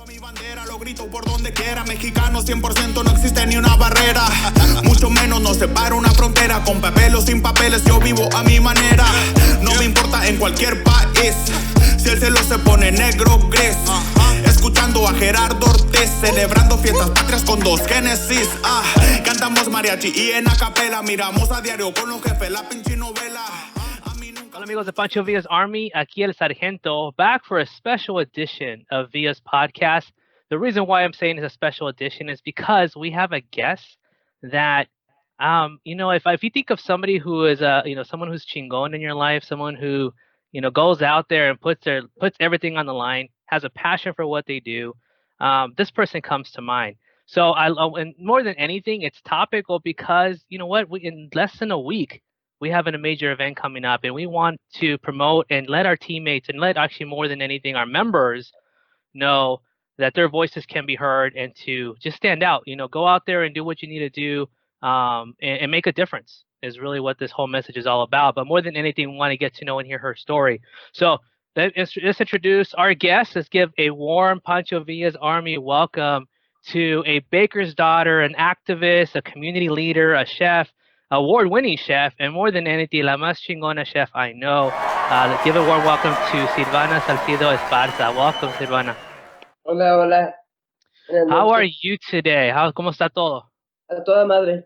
Mi bandera lo grito por donde quiera, mexicano 100% no existe ni una barrera, mucho menos nos separa una frontera, con papel o sin papeles yo vivo a mi manera, no me importa en cualquier país, si el cielo se pone negro gris, escuchando a Gerardo Ortiz, celebrando fiestas patrias con 2 Génesis, cantamos mariachi y en acapela, miramos a diario con los jefes la pinche novela. Hola amigos de Pancho Villa's Army, aquí el Zargento, back for a special edition of Villa's podcast. The reason why I'm saying it's a special edition is because we have a guest that, if you think of somebody who is, someone who's chingon in your life, someone who, goes out there and puts everything on the line, has a passion for what they do, this person comes to mind. So and more than anything, it's topical because, you know what, in less than a week, we have a major event coming up and we want to promote and let our teammates and let actually more than anything our members know that their voices can be heard and to just stand out, go out there and do what you need to do and make a difference is really what this whole message is all about. But more than anything, we want to get to know and hear her story. So let's introduce our guest. Let's give a warm Pancho Villa's Army welcome to a baker's daughter, an activist, a community leader, a chef, award-winning chef, and more than anything, la más chingona chef I know. Let's give a warm welcome to Silvana Salcido Esparza. Welcome, Silvana. Hola, hola. How are you today? ¿Cómo está todo? A toda madre.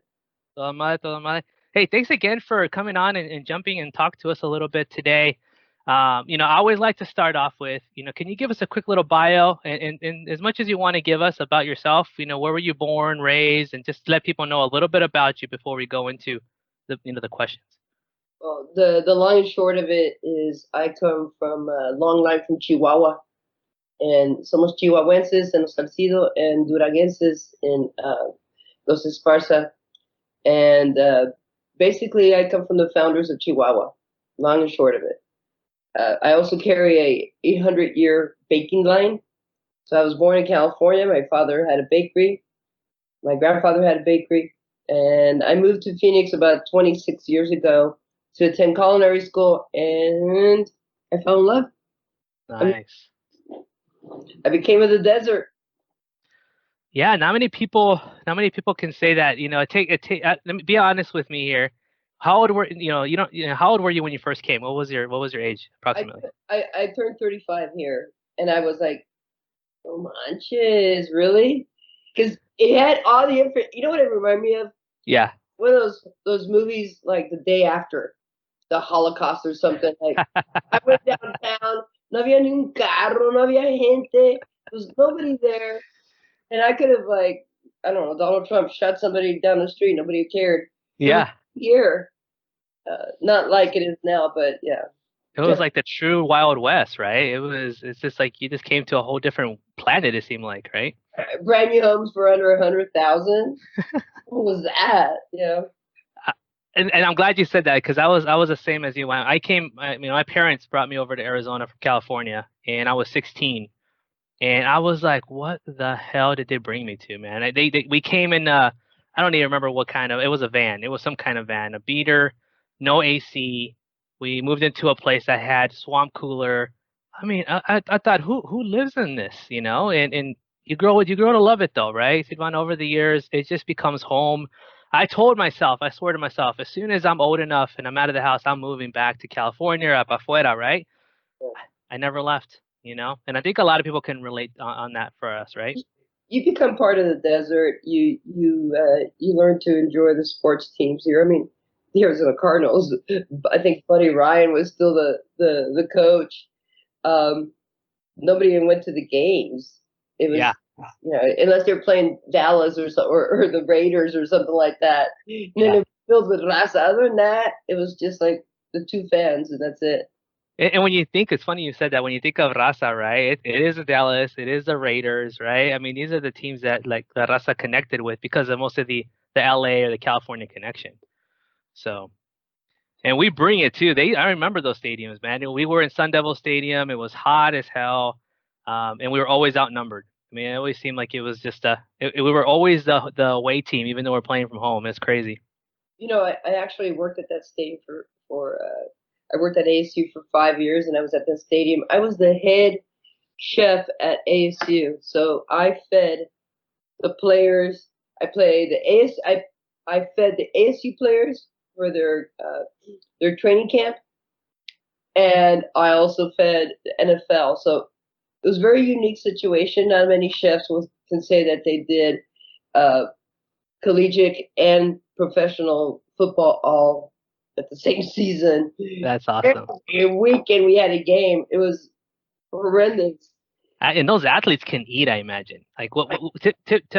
Toda madre. Hey, thanks again for coming on and jumping and talk to us a little bit today. I always like to start off with, can you give us a quick little bio and as much as you want to give us about yourself, where were you born, raised, and just let people know a little bit about you before we go into the questions. Well, the long and short of it is I come from a long line from Chihuahua, and somos chihuahuenses en Los Salcido and duranguenses in Los Esparza, and basically I come from the founders of Chihuahua, long and short of it. I also carry a 800-year baking line. So I was born in California. My father had a bakery. My grandfather had a bakery. And I moved to Phoenix about 26 years ago to attend culinary school, and I fell in love. Nice. I became of the desert. Yeah, not many people can say that. Let me be honest with me here. How old were how old were you when you first came? What was your age approximately? I turned 35 here, and I was like, oh manches, really? Because it had all the info. You know what it reminded me of? Yeah. One of those movies like The Day After the Holocaust or something. Like I went downtown, no había ni un carro, no había gente, there was nobody there, and I could have I don't know, Donald Trump shot somebody down the street, nobody cared. Yeah. Here. Not like it is now, but yeah. It was like the true Wild West, right? It's just like you just came to a whole different planet, it seemed like, right? Brand new homes for under 100,000. What was that? Yeah. And I'm glad you said that because I was the same as you. When I came, my parents brought me over to Arizona from California, and I was 16, and I was like, what the hell did they bring me to, man? We came in, I don't even remember what kind of, it was a van. It was some kind of van, a beater. No AC. We moved into a place that had swamp cooler. I mean, I thought, who lives in this, And you grow to love it though, right? Silvana, over the years, it just becomes home. I swear to myself, as soon as I'm old enough and I'm out of the house, I'm moving back to California, up afuera, right? I never left, And I think a lot of people can relate on that for us, right? You become part of the desert. You learn to enjoy the sports teams here. I mean, the Arizona Cardinals. I think Buddy Ryan was still the coach. Nobody even went to the games. It was, unless they're playing Dallas or the Raiders or something like that. And then it was filled with raza. Other than that, it was just like the two fans, and that's it. And when you think, it's funny you said that. When you think of raza, right? It is the Dallas, it is the Raiders, right? I mean, these are the teams that like the raza connected with because of most of the LA or the California connection. So, and we bring it too. I remember those stadiums, man. We were in Sun Devil Stadium. It was hot as hell, and we were always outnumbered. I mean, it always seemed like it was just we were always the away team, even though we're playing from home. It's crazy. I actually worked at that stadium I worked at ASU for 5 years, and I was at that stadium. I was the head chef at ASU. So I fed the players. I played the I fed the ASU players for their training camp, and I also fed the NFL. So it was a very unique situation. Not many chefs can say that they did uh, collegiate and professional football all at the same season. That's awesome. Every weekend we had a game. It was horrendous. And those athletes can eat, I imagine. Like,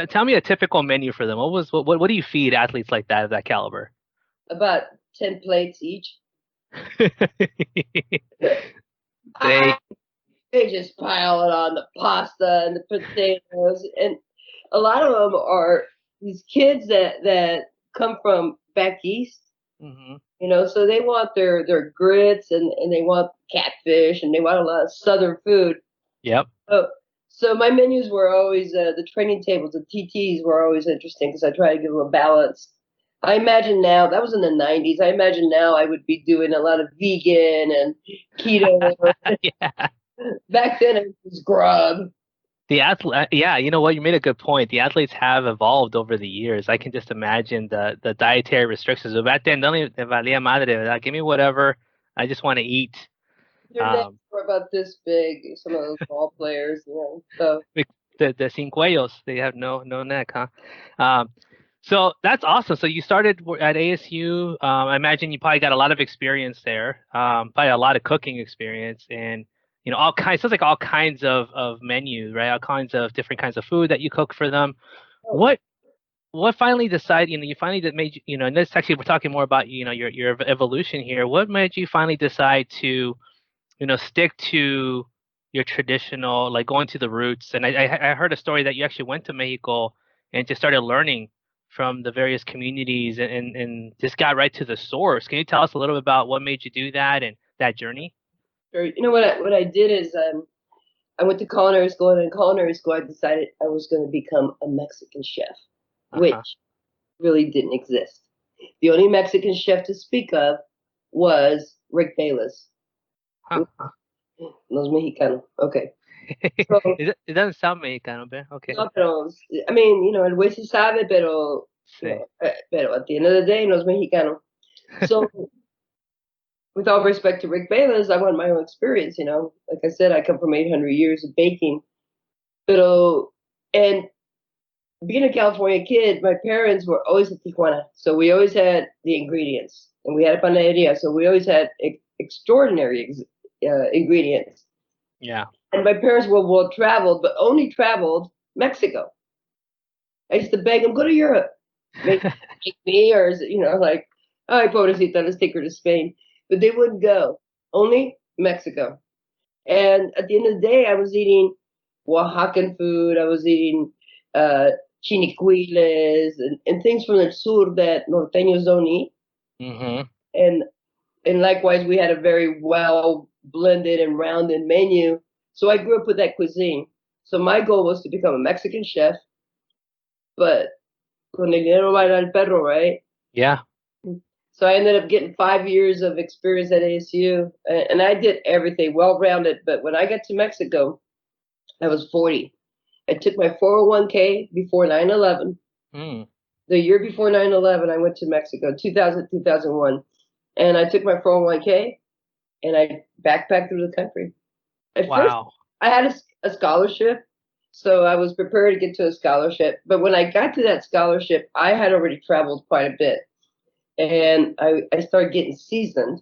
tell me a typical menu for them. What do you feed athletes like that of that caliber? About 10 plates each. They They just pile it on the pasta and the potatoes, and a lot of them are these kids that come from back east. Mm-hmm. You know, so they want their grits and they want catfish and they want a lot of southern food. Yep. So my menus were always the training tables, the TTs were always interesting because I try to give them a balance. I imagine now that was in the 90s. I imagine now I would be doing a lot of vegan and keto. Yeah. Back then it was grub. The athlete, yeah, you know what? You made a good point. The athletes have evolved over the years. I can just imagine the dietary restrictions. So back then, don't even valía madre, ¿verdad? Give me whatever. I just want to eat. Their necks were about this big. Some of those ball players, you know. So the sin cuellos, they have no neck, huh? So that's awesome. So you started at ASU. I imagine you probably got a lot of experience there. Probably a lot of cooking experience, and you know all kinds. Sounds like all kinds of menus, right? All kinds of different kinds of food that you cook for them. What finally decided? You know, you finally made you know. And this actually we're talking more about you know your evolution here. What made you finally decide to stick to your traditional, like going to the roots? And I heard a story that you actually went to Mexico and just started learning from the various communities and just got right to the source. Can you tell us a little bit about what made you do that and that journey? sure. You know what I did is I went to culinary school, and in culinary school I decided I was going to become a Mexican chef, which really didn't exist. The only Mexican chef to speak of was Rick Bayless. Los Mexicanos. Okay. So, It doesn't sound Mexicano, but okay. no, pero, I mean, you know, el güey sí sabe, pero, Sí. pero at the end of the day, los Mexicanos. So, with all respect to Rick Bayless, I want my own experience, you know. Like I said, I come from 800 years of baking. Pero, and being a California kid, my parents were always at Tijuana. So we always had the ingredients. And we had a panaderia, so we always had extraordinary ingredients. Yeah. And my parents were well traveled, but only traveled Mexico. I used to beg them, go to Europe. Make me, or, you know, like, ay, pobrecita, let's take her to Spain. But they wouldn't go. Only Mexico. And at the end of the day, I was eating Oaxacan food. I was eating chinicuiles and things from the sur that norteños don't eat. Mm-hmm. And likewise, we had a very well blended and rounded menu. So I grew up with that cuisine. So my goal was to become a Mexican chef, but con el dinero baila el perro, right? Yeah. So I ended up getting 5 years of experience at ASU, and I did everything well-rounded. But when I got to Mexico, I was 40. I took my 401k before 9/11. The year before 9/11, I went to Mexico, 2000, 2001. And I took my 401k, and I backpacked through the country. At first, I had a scholarship, so I was prepared to get to a scholarship. But when I got to that scholarship, I had already traveled quite a bit. And I started getting seasoned.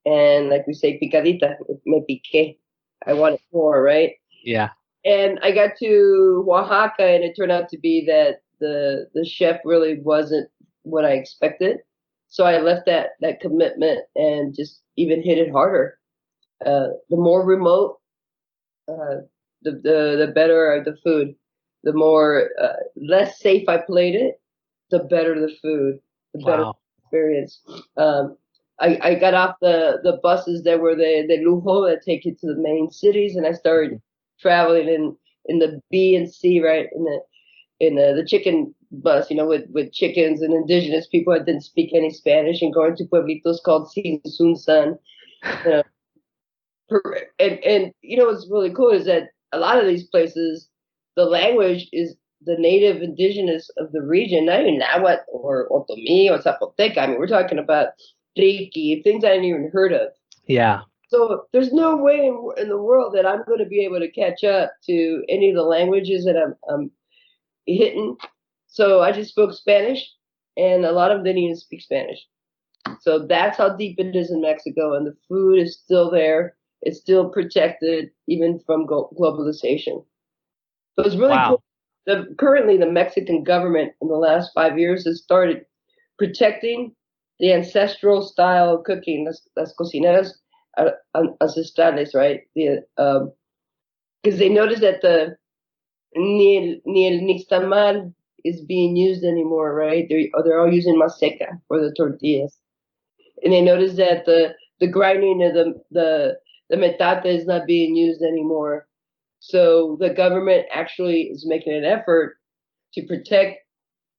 And like we say, picadita, me piqué. I wanted more, right? Yeah. And I got to Oaxaca, and it turned out to be that the chef really wasn't what I expected. So I left that commitment and just even hit it harder. The more remote, the better the food. The more less safe I played it, the better the food, the better the experience. I got off the buses that were the lujo that take you to the main cities, and I started traveling in the B and C, right, in the chicken bus, you know, with chickens and indigenous people that didn't speak any Spanish, and going to pueblitos called Sinsunsan. And you know what's really cool is that a lot of these places, the language is the native indigenous of the region, not even Nahuatl or Otomi or Zapoteca. I mean, we're talking about Triqui, things I hadn't even heard of. Yeah. So there's no way in the world that I'm going to be able to catch up to any of the languages that I'm hitting. So I just spoke Spanish, and a lot of them didn't even speak Spanish. So that's how deep it is in Mexico, and the food is still there. It's still protected, even from globalization. So it's really Wow. cool. Currently, the Mexican government in the last 5 years has started protecting the ancestral style of cooking, las cocineras ancestrales, right? Because they noticed that ni el nixtamal is being used anymore, right? They're all using maseca for the tortillas, and they noticed that the grinding of the metate is not being used anymore. So the government actually is making an effort to protect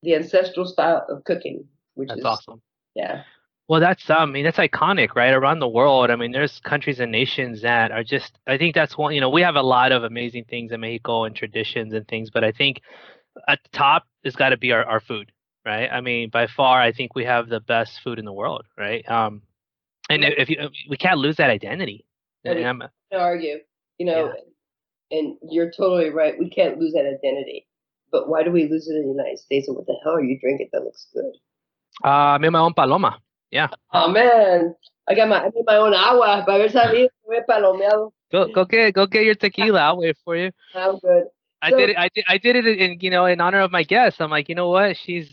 the ancestral style of cooking, which That's is awesome. yeah. Well, that's I mean that's iconic, right? Around the world, I mean, there's countries and nations that are just. I think that's one. We have a lot of amazing things in Mexico and traditions and things, but I think at the top has got to be our food, right? I mean, by far, I think we have the best food in the world, right? And if you, we can't lose that identity. And we And can't argue, yeah. and you're totally right. We can't lose that identity. But why do we lose it in the United States? And what the hell are you drinking that looks good? Me my own paloma. Yeah. Oh man, I need my own agua. Para ver salir, me he palomeado. Go get your tequila. I'll wait for you. I'm good. I So, did it. I did it in in honor of my guest. I'm like, you know what? She's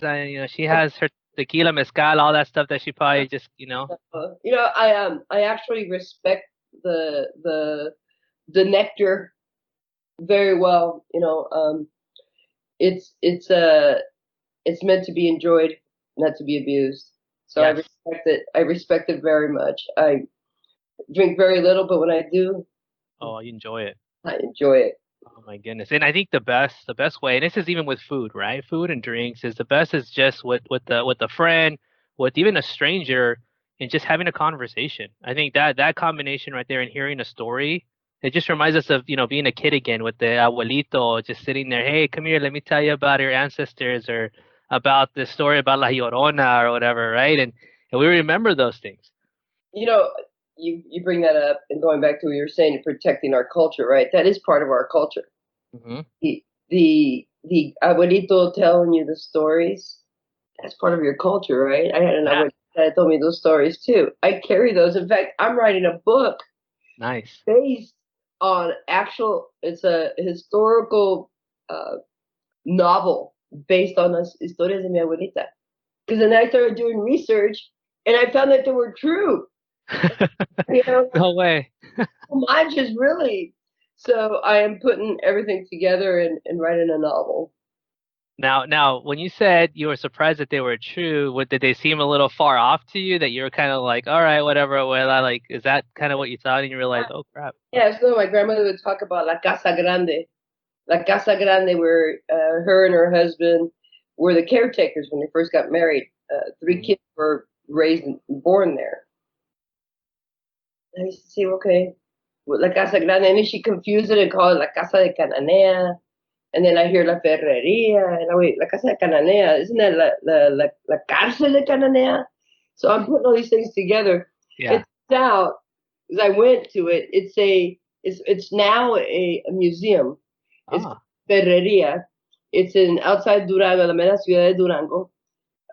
she has her tequila, mezcal, all that stuff that she probably just I actually respect the nectar very well. It's meant to be enjoyed, not to be abused. So Yes. I respect it very much. I drink very little, but when I do, Oh, you enjoy it. I enjoy it. Oh my goodness. And I think the best way, and this is even with food, right? Food and drinks is the best is just with a friend, with even a stranger, and just having a conversation. I think that combination right there and hearing a story, it just reminds us of, being a kid again with the abuelito just sitting there, hey, come here, let me tell you about your ancestors or about the story about La Llorona or whatever, right? And we remember those things. You know, you bring that up, and going back to what you were saying, protecting our culture, right? That is part of our culture. Hmm. The abuelito telling you the stories, that's part of your culture, right? I had an Yeah. abuelita that told me those stories too. I carry those. In fact, I'm writing a book Nice. based on it's a historical novel based on las historias de mi abuelita. Because then I started doing research, and I found that they were true. No way. Homages, really. So I am putting everything together and writing a novel. Now, when you said you were surprised that they were true, did they seem a little far off to you? That you were kind of like, all right, whatever. Well, is that kind of what you thought, and you realized, oh crap. Yeah, so my grandmother would talk about La Casa Grande. La Casa Grande, where her and her husband were the caretakers when they first got married. Three kids were raised and born there. I used to say, okay, La Casa Grande, and then she confused it and called it La Casa de Cananea. And then I hear La Ferrería, and I wait, La Casa de Cananea, isn't that la Cárcel de Cananea? So I'm putting all these things together. Yeah. It's out, as I went to it, it's now a museum. It's Ferrería. It's in outside Durango, la mera ciudad de Durango.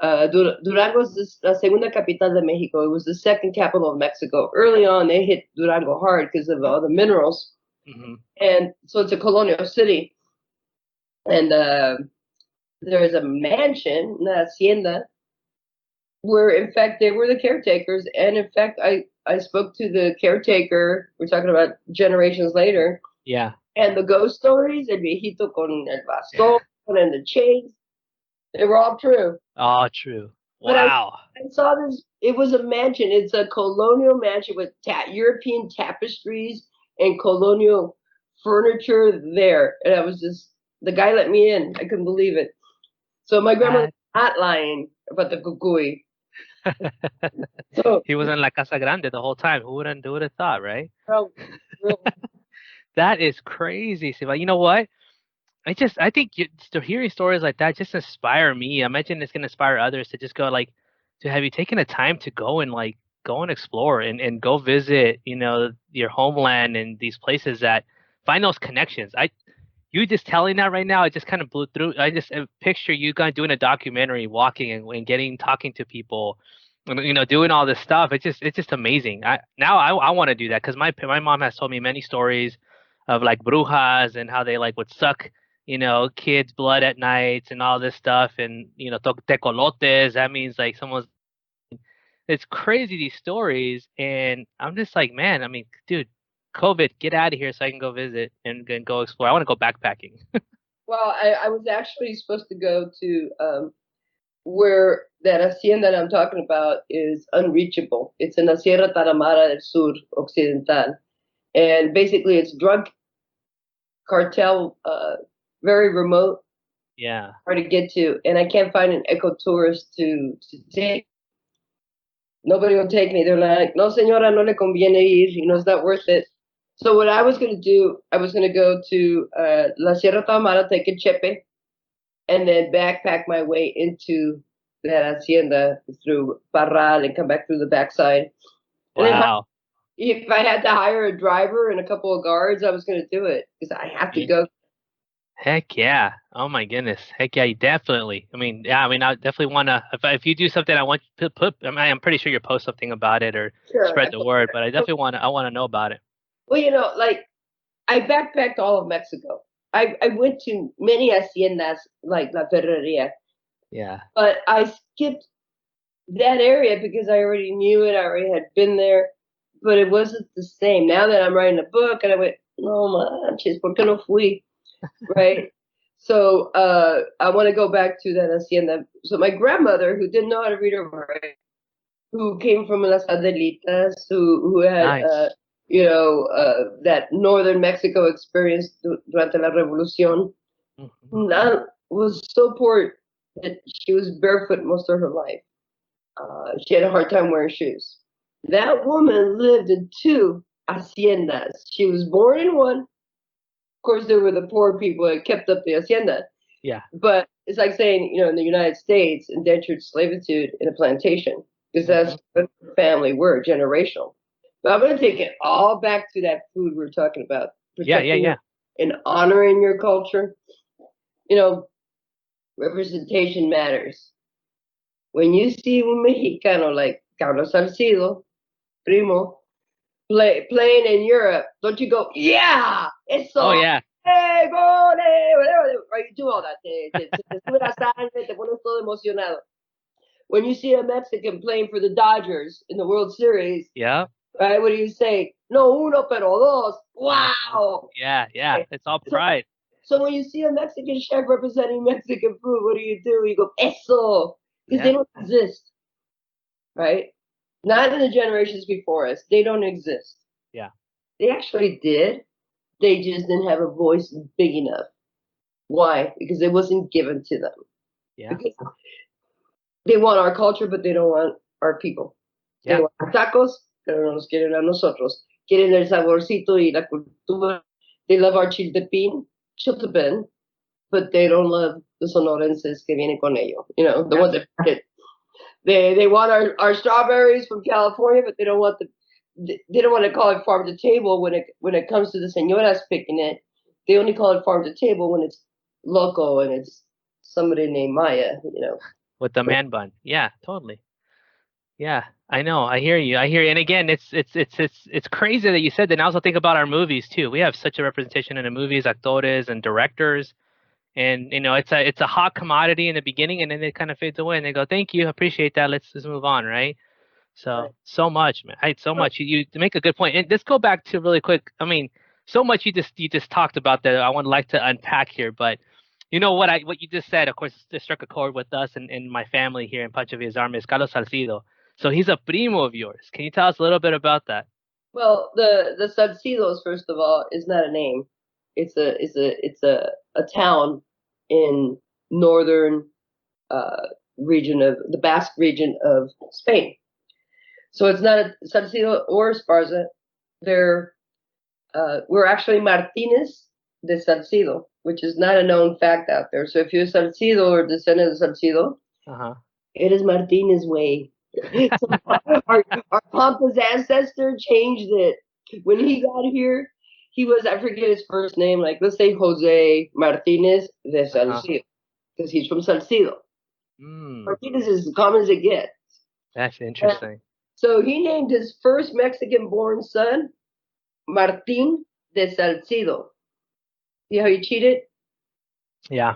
Durango is la segunda capital de Mexico. It was the second capital of Mexico. Early on, they hit Durango hard because of all the minerals. Mm-hmm. And so it's a colonial city. And there is a mansion, una hacienda, where in fact they were the caretakers. And in fact, I spoke to the caretaker. We're talking about generations later. Yeah. And the ghost stories, el viejito con el bastón and the chains, they were all true. Oh, true. Wow. But I saw this. It was a mansion. It's a colonial mansion with European tapestries and colonial furniture there. And I was just, the guy let me in. I couldn't believe it. So my grandma was not lying about the cucuy. So he was in La Casa Grande the whole time. Who would have thought, right? Real That is crazy, Silva. You know what? I think hearing stories like that just inspire me. I imagine it's gonna inspire others to just go like, to have you taken the time to go and like go and explore and go visit, your homeland and these places that find those connections. You just telling that right now, it just kind of blew through. I just picture you guys doing a documentary, walking and getting talking to people, and, doing all this stuff. It's just amazing. I want to do that because my mom has told me many stories of like brujas and how they like would suck kids' blood at nights and all this stuff, and tecolotes. That means like someone's. It's crazy these stories, and I'm just like, man. I mean, dude, COVID, get out of here so I can go visit and go explore. I want to go backpacking. Well, I was actually supposed to go to where that hacienda that I'm talking about is unreachable. It's in la Sierra Tarahumara del Sur Occidental. And basically it's drug cartel, very remote, Yeah. hard to get to. And I can't find an ecotourist to take. Nobody will take me. They're like, no, señora, no le conviene ir. It's not worth it. So what I was going to do, I was going to go to La Sierra Tarahumara, take a chepe, and then backpack my way into that hacienda through Parral and come back through the backside. And Wow. if I had to hire a driver and a couple of guards, I was going to do it because I have to go. Heck yeah. Oh my goodness. Heck yeah, you definitely. I mean, yeah, I mean, I definitely want to, if you do something, I want you to put, I'm pretty sure you'll post something about it or Sure. spread the word, but I definitely I want to know about it. Well, like I backpacked all of Mexico. I went to many haciendas like La Ferreria, Yeah. but I skipped that area because I already knew it. I already had been there, but it wasn't the same. Now that I'm writing a book, and I went, no manches, ¿por qué no fui? Right? So I want to go back to that hacienda. So my grandmother, who didn't know how to read or write, who came from Las Adelitas, who had Nice. that northern Mexico experience durante la Revolución, was so poor that she was barefoot most of her life. She had a hard time wearing shoes. That woman lived in two haciendas. She was born in one. Of course, there were the poor people that kept up the hacienda. Yeah. But it's like saying, in the United States, indentured servitude in a plantation, because that's what family were, generational. But I'm going to take it all back to that food we were talking about. Yeah. And honoring your culture. Representation matters. When you see un Mexicano like Carlos Salcido, primo, playing in Europe, don't you go, yeah, eso, Oh yeah. hey, gole, whatever, right? You do all that. Te sube la sangre, te pones todo emocionado. When you see a Mexican playing for the Dodgers in the World Series, Yeah. right, what do you say? No uno, pero dos. Wow. Yeah. Okay. It's all pride. So when you see a Mexican chef representing Mexican food, what do? You go, eso. Because they don't exist, right? Not in the generations before us. They don't exist. Yeah. They actually did. They just didn't have a voice big enough. Why? Because it wasn't given to them. Yeah. Because they want our culture, but they don't want our people. Yeah. They want tacos, pero no nos quieren a nosotros. Quieren el saborcito y la cultura. They love our chiltepín, but they don't love the sonorenses que vienen con ello. The ones that they want our strawberries from California, but they don't want to call it farm to table when it comes to the señoras picking it. They only call it farm to table when it's local and it's somebody named Maya. With the man bun. Yeah, totally. Yeah, I know. I hear you. And again, it's crazy that you said that. And I also think about our movies too. We have such a representation in the movies, actores and directors, and it's a hot commodity in the beginning, and then it kind of fades away, and they go, "Thank you, appreciate that. Let's just move on," right? So much, man. So much. You make a good point. And let's go back to really quick. I mean, so much you just talked about that I would like to unpack here, but what you just said, of course, just struck a chord with us and my family here in Pancho Villa's Army is Carlos Salcido. So he's a primo of yours. Can you tell us a little bit about that? Well, the Salcidos, first of all, is not a name. It's a town in northern region of the Basque region of Spain. So it's not a Salcido or Esparza. They're we're actually Martinez de Salcido, which is not a known fact out there. So if you're Salcido or descendant of Salcido, it is Martinez way. So our Pampas ancestor changed it. When he got here, he was, I forget his first name, like let's say Jose Martinez de Salcido, because he's from Salcido. Martinez is as common as it gets. That's interesting. So he named his first Mexican-born son Martin de Salcido. See how he cheated? Yeah.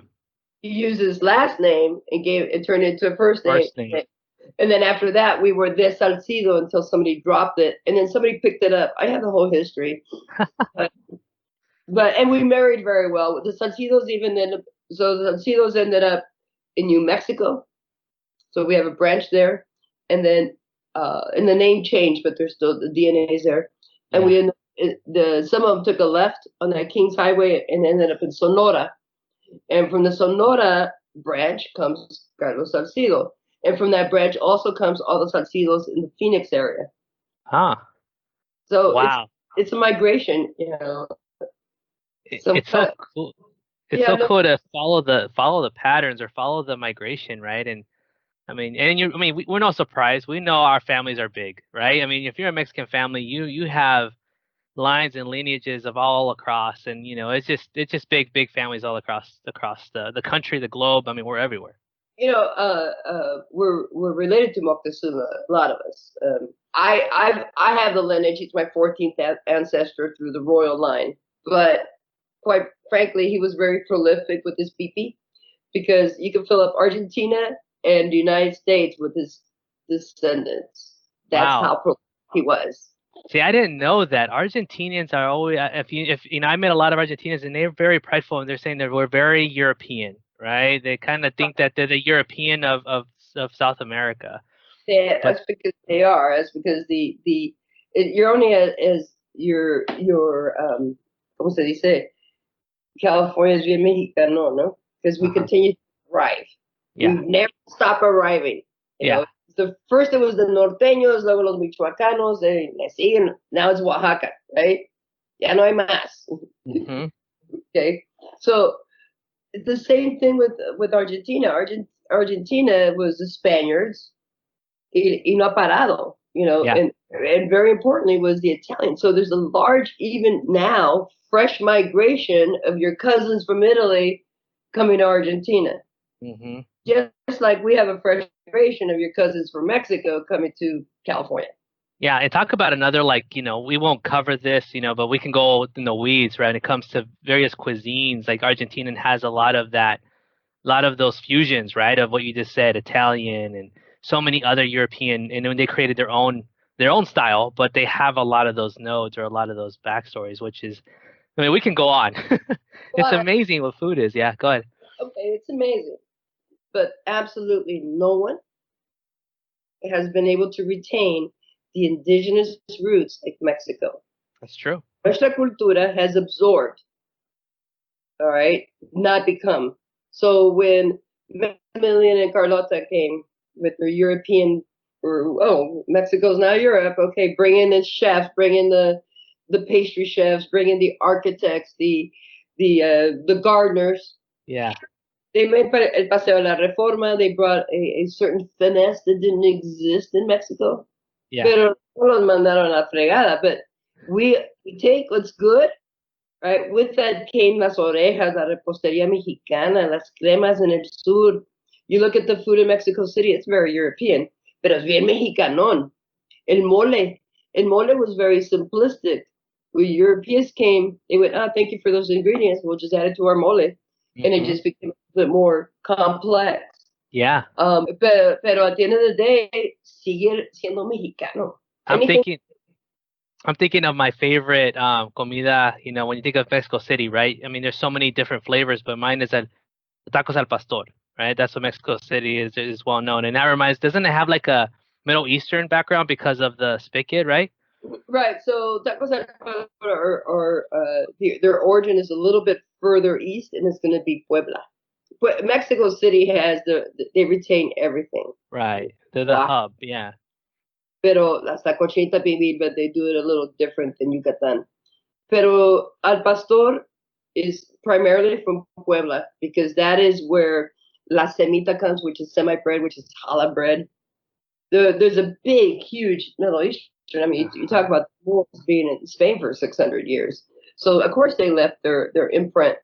He used his last name and turned it into a first name. And then after that, we were de Salcido until somebody dropped it, and then somebody picked it up. I have the whole history. but and we married very well. The Salcidos the Salcidos ended up in New Mexico, so we have a branch there, and then and the name changed, but there's still the DNA is there, and some of them took a left on that Kings Highway and ended up in Sonora, and from the Sonora branch comes Carlos Salcido, and from that branch also comes all the Salcidos in the Phoenix area. So it's a migration, you know. It's so cool. It's so cool to follow the patterns or follow the migration, right? And I mean, we're not surprised. We know our families are big, right? I mean, if you're a Mexican family, you have lines and lineages of all across, and you know, it's just big families all across the country, the globe. I mean, we're everywhere. You know, we're related to Moctezuma, a lot of us. I have the lineage. He's my 14th ancestor through the royal line, but quite frankly, he was very prolific with his pipi, because you can fill up Argentina and the United States with his descendants. That's how prolific he was. See, I didn't know that. Argentinians are always, if you know, I met a lot of Argentinians, and they're very prideful, and they're saying that we're very European, right? They kind of think that they're the European of South America. Yeah, that's because they are. That's because you're only as your ¿cómo se dice? California is bien mexicano, no? Because we continue to arrive. Yeah. We never stop arriving. You know? First it was the norteños, luego los michoacanos, le siguen. Now it's Oaxaca, right? Ya no hay más. Okay, so it's the same thing with Argentina. Argentina was the Spaniards, y no ha parado, you know, and very importantly was the Italians. So there's a large, even now, fresh migration of your cousins from Italy coming to Argentina. Just like we have a fresh migration of your cousins from Mexico coming to California. Yeah, and talk about another, like, you know, we won't cover this, you know, but we can go in the weeds, right? When it comes to various cuisines, like Argentina has a lot of those fusions, right? Of what you just said, Italian and so many other European, and when they created their own style, but they have a lot of those nodes or a lot of those backstories, which is, I mean, we can go on. It's amazing what food is. Yeah, go ahead. Okay, it's amazing. But absolutely no one has been able to retain the indigenous roots like Mexico. That's true. Nuestra cultura has absorbed, all right, not become. So when Maximilian and Carlota came with their European, Mexico's now Europe, okay, bring in the chefs, bring in the pastry chefs, bring in the architects, the gardeners. Yeah. They made El Paseo de la Reforma. They brought a certain finesse that didn't exist in Mexico. Yeah. Pero no los mandaron a la fregada. But we take what's good, right? With that came las orejas, la repostería mexicana, las cremas en el sur. You look at the food in Mexico City, it's very European, pero es bien mexicanón. El mole was very simplistic. When Europeans came, they went, thank you for those ingredients. We'll just add it to our mole. And it just became a bit more complex. Yeah. Pero at the end of the day, sigue siendo mexicano. I'm thinking of my favorite comida, you know, when you think of Mexico City, right? I mean, there's so many different flavors, but mine is tacos al pastor, right? That's what Mexico City is well known. And that doesn't it have like a Middle Eastern background because of the spigot, right? Right. So tacos al pastor their origin is a little bit further east, and it's going to be Puebla. But Mexico City they retain everything. Right. They're the hub, yeah. Pero la cochinita pibil, but they do it a little different than Yucatan. Pero al pastor is primarily from Puebla because that is where la semita comes, which is semi-bread, which is challah bread. There's a big, huge Middle Eastern. I mean, you talk about the Moors being in Spain for 600 years. So of course they left their imprint.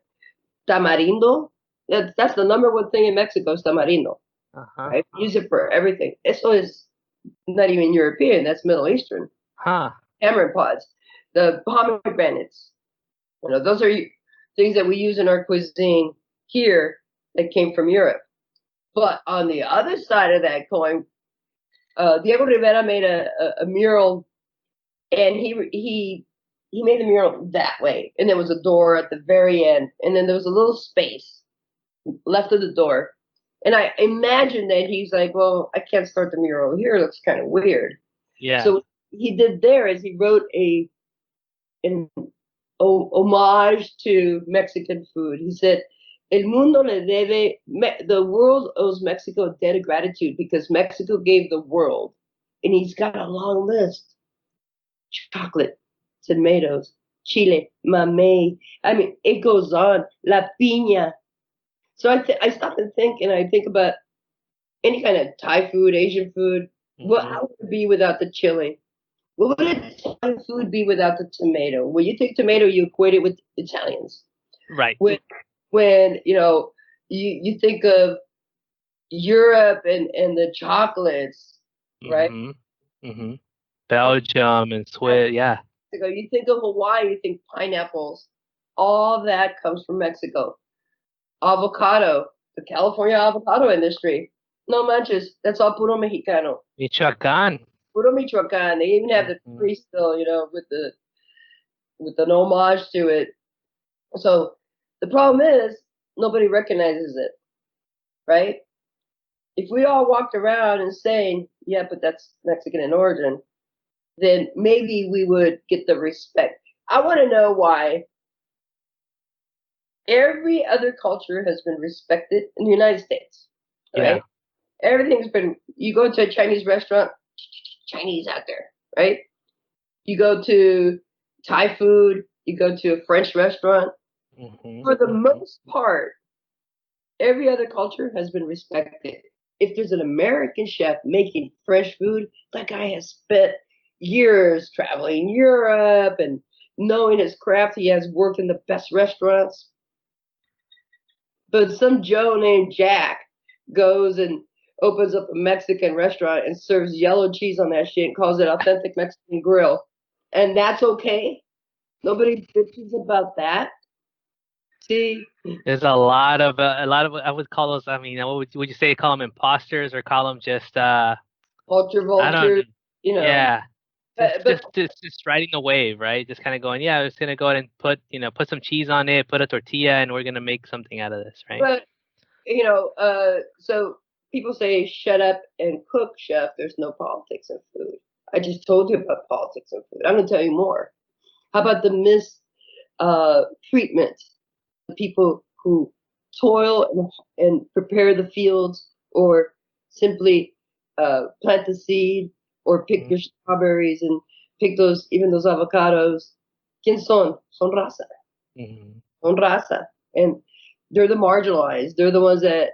Tamarindo. That's the number one thing in Mexico is tamarindo. Right? Use it for everything. Eso is not even European. That's Middle Eastern. Tamarind pods, the pomegranates. Those are things that we use in our cuisine here that came from Europe. But on the other side of that coin, Diego Rivera made a mural, and he made the mural that way, and there was a door at the very end, and then there was a little space left of the door. And I imagine that he's like, well, I can't start the mural here. It looks kind of weird. Yeah. So he did there is he wrote an homage to Mexican food. He said, El mundo le debe, the world owes Mexico a debt of gratitude because Mexico gave the world. And he's got a long list. Chocolate, tomatoes, chile, mamey. I mean, it goes on. La piña. So I stop and think, and I think about any kind of Thai food, Asian food. Well, how would it be without the chili? What would Italian food be without the tomato? When you think tomato, you equate it with Italians. Right. When you think of Europe and the chocolates, right? Belgium and Swiss, yeah. You think of Hawaii, you think pineapples. All that comes from Mexico. Avocado, the California avocado industry. No manches, that's all puro Mexicano. Michoacán. Puro Michoacán. They even have the tree still, with an homage to it. So the problem is nobody recognizes it, right? If we all walked around and saying, yeah, but that's Mexican in origin, then maybe we would get the respect. I want to know why every other culture has been respected in the United States, right? Yeah. Everything's been, you go to a Chinese restaurant, Chinese out there, right? You go to Thai food, you go to a French restaurant. For the most part, every other culture has been respected. If there's an American chef making French food, that guy has spent years traveling Europe and knowing his craft. He has worked in the best restaurants. But some Joe named Jack goes and opens up a Mexican restaurant and serves yellow cheese on that shit and calls it authentic Mexican grill. And that's okay. Nobody bitches about that. See, there's a lot of I would call those. I mean, what would you say? Call them imposters or call them just vulture? Yeah, just riding the wave, right? Just kind of going, yeah, I'm just gonna go ahead and put some cheese on it, put a tortilla, and we're gonna make something out of this, right? But so people say, "Shut up and cook, chef." There's no politics in food. I just told you about politics in food. I'm gonna tell you more. How about the mistreatment? The people who toil and prepare the fields, or simply plant the seed, or pick your strawberries and pick those avocados. ¿Quién son? Son raza. Son raza. And they're the marginalized. They're the ones that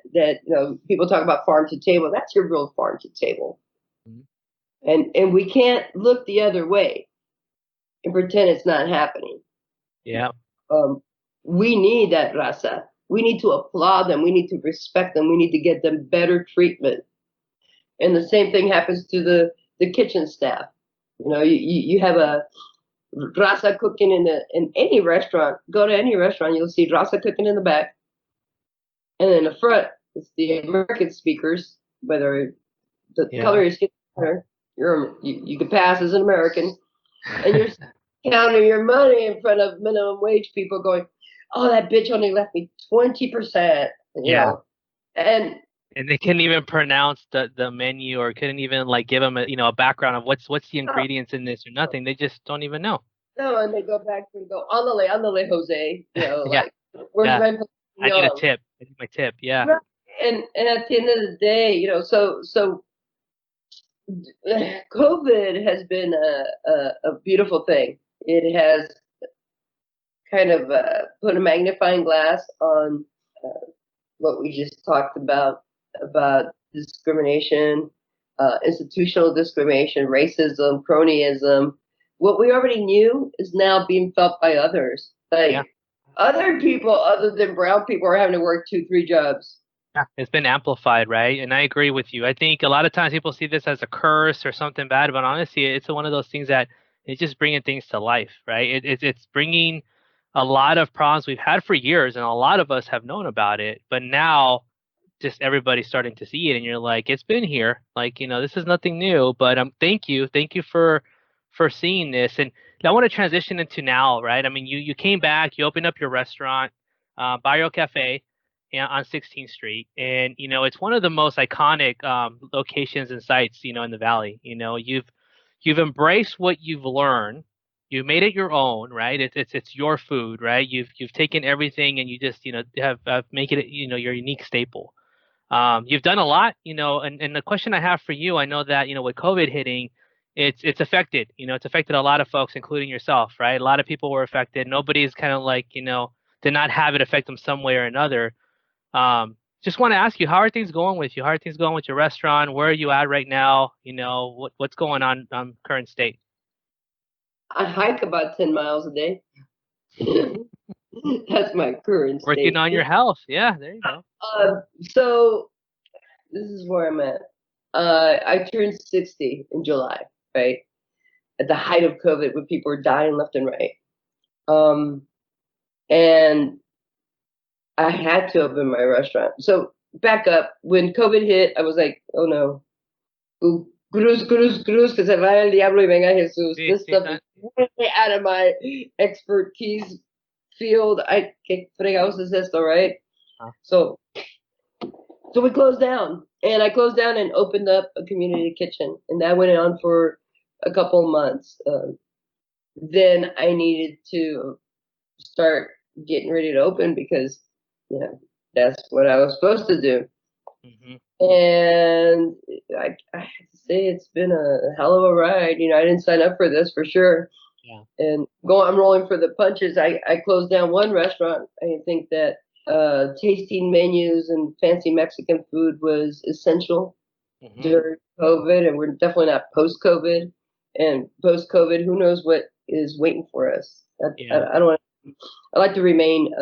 people talk about farm to table. That's your real farm to table. And we can't look the other way and pretend it's not happening. Yeah. We need that raza. We need to applaud them. We need to respect them. We need to get them better treatment. And the same thing happens to the kitchen staff. You have a raza cooking in any restaurant. Go to any restaurant, you'll see raza cooking in the back. And in the front, it's the American speakers, whether the color is better, you can pass as an American. And you're counting your money in front of minimum wage people going, oh, that bitch only left me 20%. And they couldn't even pronounce the menu, or couldn't even give them a background of what's the ingredients in this or nothing. They just don't even know. No, and they go back and go, ándale, Jose. Where's my I need a tip. I need my tip. Yeah. And at the end of the day, so COVID has been a beautiful thing. It has kind of put a magnifying glass on what we just talked about discrimination, institutional discrimination, racism, cronyism. What we already knew is now being felt by others. Like other people other than brown people are having to work 2-3 jobs. Yeah, it's been amplified, right? And I agree with you. I think a lot of times people see this as a curse or something bad, but honestly, it's one of those things that it's just bringing things to life, right? It's bringing a lot of problems we've had for years, and a lot of us have known about it, but now just everybody's starting to see it, and you're like, it's been here, like, this is nothing new. But thank you for seeing this. And I want to transition into now, right? I mean, you came back, you opened up your restaurant, Barrio Cafe, on 16th Street, and it's one of the most iconic locations and sites in the valley. You've embraced what you've learned. You made it your own, right? It's your food, right? You've taken everything and you just have make it your unique staple. You've done a lot, and the question I have for you, I know that with COVID hitting, it's affected, it's affected a lot of folks, including yourself, right? A lot of people were affected. Nobody's kind of like did not have it affect them some way or another. Just want to ask you, how are things going with you? How are things going with your restaurant? Where are you at right now? What's going on current state? I hike about 10 miles a day. That's my current state. Working on your health. Yeah, there you go. So this is where I'm at. I turned 60 in July, right? At the height of COVID, when people were dying left and right. And I had to open my restaurant. So back up, when COVID hit, I was like, oh no. Cruz, que se vaya el diablo y venga Jesús. This stuff is way out of my expertise field. ¿Qué fregados es esto, right? So we closed down. And I closed down and opened up a community kitchen. And that went on for a couple of months. Then I needed to start getting ready to open because that's what I was supposed to do. Mm-hmm. And I have to say it's been a hell of a ride. I didn't sign up for this for sure. Yeah. And I'm rolling for the punches. I closed down one restaurant. I think that tasting menus and fancy Mexican food was essential during COVID, and we're definitely not post-COVID. And post-COVID, who knows what is waiting for us? I don't want. I like to remain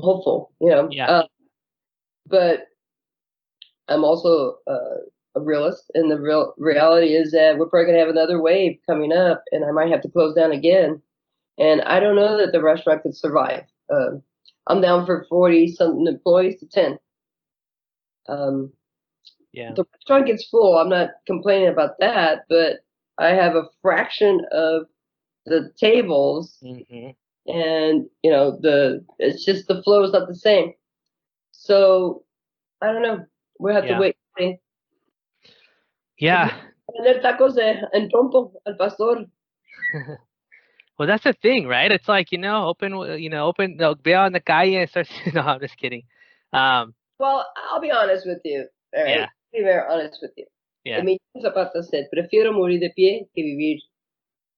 hopeful, Yeah. But I'm also a realist, and the reality is that we're probably gonna have another wave coming up, and I might have to close down again. And I don't know that the restaurant could survive. I'm down for 40-something employees to 10. The restaurant gets full. I'm not complaining about that, but I have a fraction of the tables, and it's just the flow is not the same. So I don't know. We'll have to wait. Yeah. Tacos en trompo al pastor. Well, that's the thing, right? It's like, open, be on the calle and start. No, I'm just kidding. Well, I'll be honest with you. All right? Yeah. Be very honest with you. Yeah. Mi zapato said, prefiero morir de pie que vivir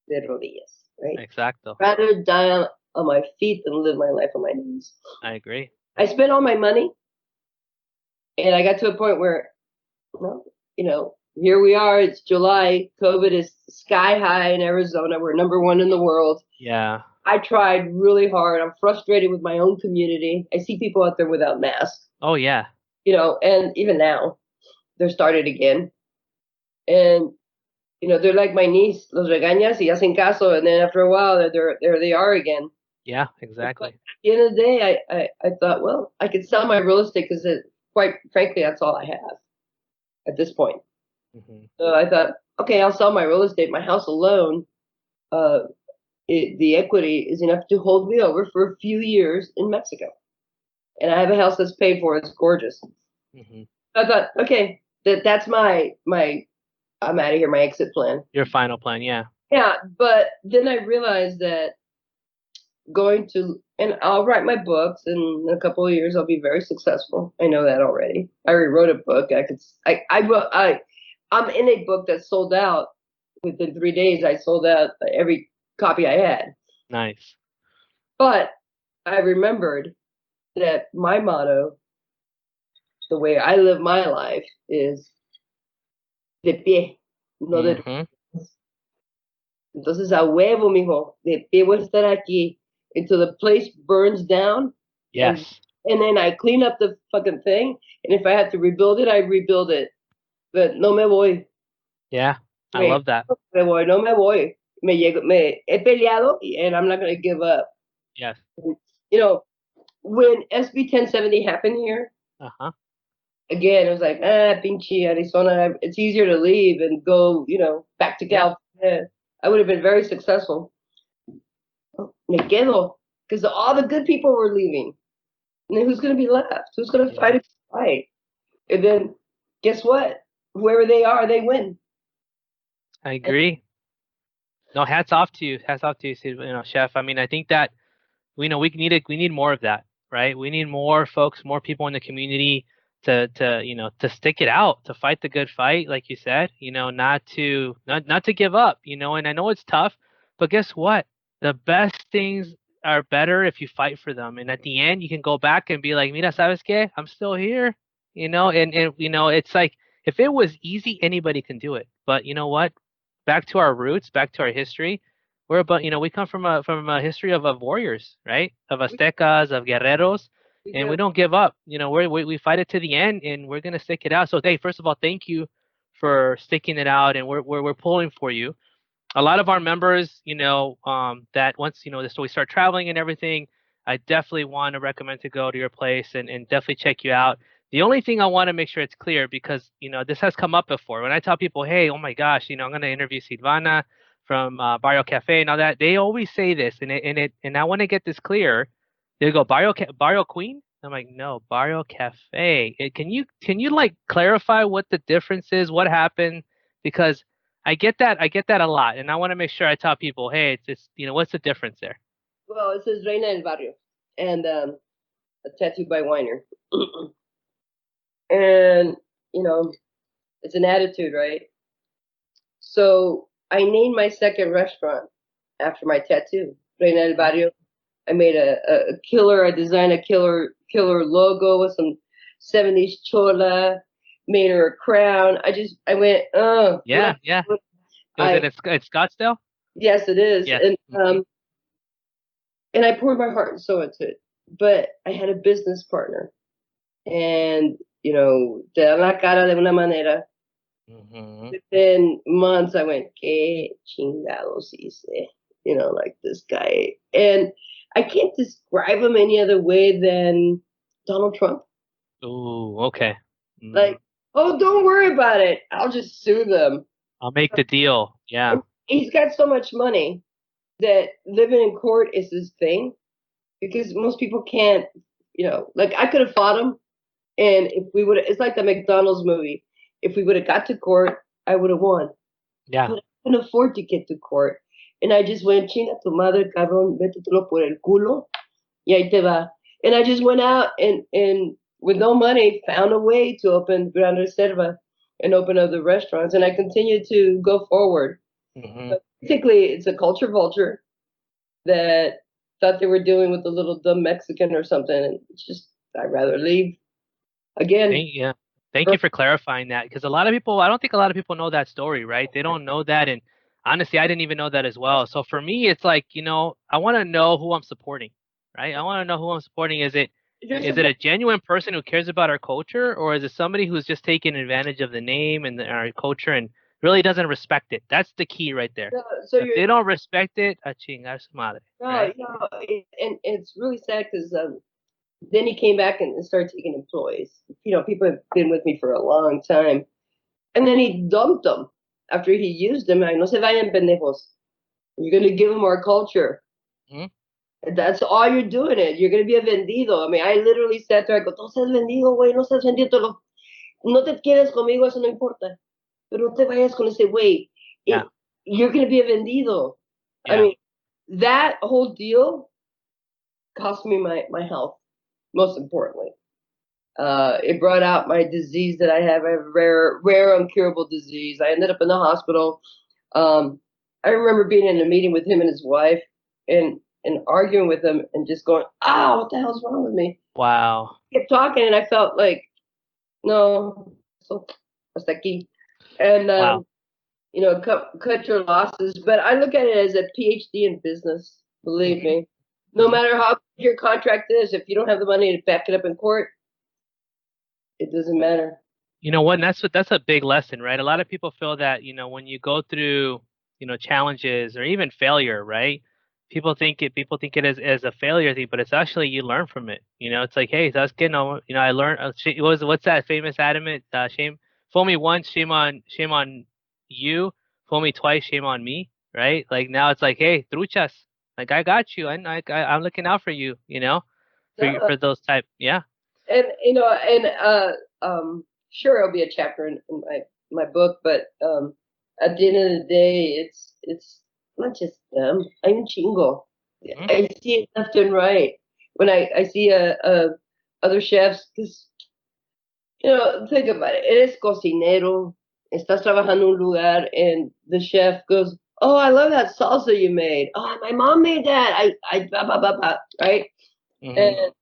de rodillas. Right? Exacto. Rather die on my feet than live my life on my knees. I agree. I spent all my money, and I got to a point where, here we are. It's July. COVID is sky high in Arizona. We're number 1 in the world. Yeah. I tried really hard. I'm frustrated with my own community. I see people out there without masks. Oh, yeah. And even now, they're started again. And, they're like my niece, los regañas y hacen caso. And then after a while, there they are again. Yeah, exactly. But at the end of the day, I thought, well, I could sell my real estate because, quite frankly, that's all I have at this point. So I thought, okay, I'll sell my real estate. My house alone, the equity is enough to hold me over for a few years in Mexico. And I have a house that's paid for. It's gorgeous. I thought, okay, that's my I'm out of here, my exit plan. Your final plan, yeah. Yeah, but then I realized that and I'll write my books, and in a couple of years I'll be very successful. I know that already. I already wrote a book. I'm in a book that sold out within 3 days. I sold out every copy I had. Nice. But I remembered that my motto, the way I live my life, is de pie, no de Mm-hmm. Entonces, a huevo, mijo, de pie voy a estar aquí until the place burns down, and Yes. and then I clean up the fucking thing, and if I have to rebuild it, I rebuild it. But no me voy, Yeah. I me, love that. me voy, no me voy. Me he peleado, and I'm not gonna give up. Yes. You know, when SB 1070 happened here, Uh-huh. again, it was like, pinche Arizona, it's easier to leave and go, back to Yeah. California. I would have been very successful. Me quedo, because all the good people were leaving. And then who's going to be left? Who's going to Yeah. fight a fight? And then guess what? Whoever they are, they win. I agree. No, hats off to you. Hats off to you, Chef. I mean, I think that we need more of that, right? We need more folks, more people in the community to stick it out, to fight the good fight, like you said, not to give up, and I know it's tough, but guess what? The best things are better if you fight for them. And at the end you can go back and be like, Mira, sabes que? I'm still here. And it's like if it was easy, anybody can do it. But you know what? Back to our roots, back to our history, we're about, we come from a history of warriors, right? Of Aztecas, of guerreros, We and we do. don't give up. We fight it to the end, and we're gonna stick it out. So, hey, first of all, thank you for sticking it out, and we're pulling for you. A lot of our members, that once this, we start traveling and everything, I definitely want to recommend to go to your place and definitely check you out. The only thing I want to make sure it's clear because this has come up before when I tell people, hey, oh my gosh, I'm going to interview Silvana from Barrio Cafe and all that. They always say this, and I want to get this clear. They go Barrio Queen. I'm like, no, Barrio Cafe. Can you like clarify what the difference is? What happened? Because I get that a lot, and I want to make sure I tell people, hey, it's what's the difference there? Well, it says Reina del Barrio, and a tattoo by Weiner. And, you know, it's an attitude, right? So I named my second restaurant after my tattoo, Reina del Mhm. Barrio. I made a killer, I designed a killer logo with some 70s chola, made her a crown. I went, Yeah, yeah. It was I, in Scottsdale. yes, it is. Yes. Hmm. And I poured my heart and soul into it. But I had a business partner, and, te dan la cara de una manera. Hmm. Within months, I went, que chingados hice? Like this guy. And I can't describe him any other way than Donald Trump. Ooh, okay. Like, oh, don't worry about it. I'll just sue them. I'll make the deal. Yeah. And he's got so much money that living in court is his thing because most people can't, like I could have fought him. And if we would, it's like the McDonald's movie. If we would have got to court, I would have won. Yeah. But I couldn't afford to get to court. And I just went, chinga tu madre, cabrón, métetelo por el culo, y ahí te va. And I just went out and with no money, found a way to open Gran Reserva and open other restaurants. And I continued to go forward. Hmm. But basically, it's a culture vulture that thought they were dealing with a little dumb Mexican or something. And it's just, I'd rather leave. Again, Yeah. Thank you for clarifying that because I don't think a lot of people know that story, right? They don't know that, and honestly, I didn't even know that as well. So for me, it's like I want to know who I'm supporting, right? I want to know who I'm supporting. Is it a genuine person who cares about our culture, or is it somebody who's just taking advantage of the name and our culture and really doesn't respect it? That's the key right there. so If you're they don't respect it, a chingar su madre, no, right? and it's really sad because then he came back and started taking employees. People have been with me for a long time, and then he dumped them after he used them. Like, no se vayan pendejos. You're gonna give them our culture. Hmm. That's all you're doing. It. You're gonna be a vendido. I mean, I literally sat there. I go, no seas vendido, güey. No seas vendido. No te quedes conmigo. Eso no importa. Pero no te vayas con ese güey. Yeah, You're gonna be a vendido. I yeah. mean, that whole deal cost me my health. Most importantly, it brought out my disease that I have. I have a rare, incurable disease. I ended up in the hospital. I remember being in a meeting with him and his wife, and and arguing with him and just going, what the hell's wrong with me? Wow. He kept talking, and I felt like, no, so hasta aquí. And, Wow. cut your losses. But I look at it as a PhD in business, believe me. No matter how good your contract is, if you don't have the money to back it up in court, it doesn't matter. You know what? And that's a big lesson, right? A lot of people feel that, when you go through, challenges or even failure, right? People think it as a failure thing, but it's actually you learn from it. It's like, hey, that's good. I learned. What's that famous adamant? Shame, fool me once, shame on you. Fool me twice, shame on me. Right? Like now, it's like, hey, truchas, like I got you. I'm looking out for you. For those type, yeah. And sure, it'll be a chapter in my book, but at the end of the day, it's not just them. I'm chingo. I see it left and right when I see other chefs, because think about it. Eres cocinero, estás trabajando en un lugar, and the chef goes, "Oh, I love that salsa you made. Oh, my mom made that. I blah blah blah blah." Right? And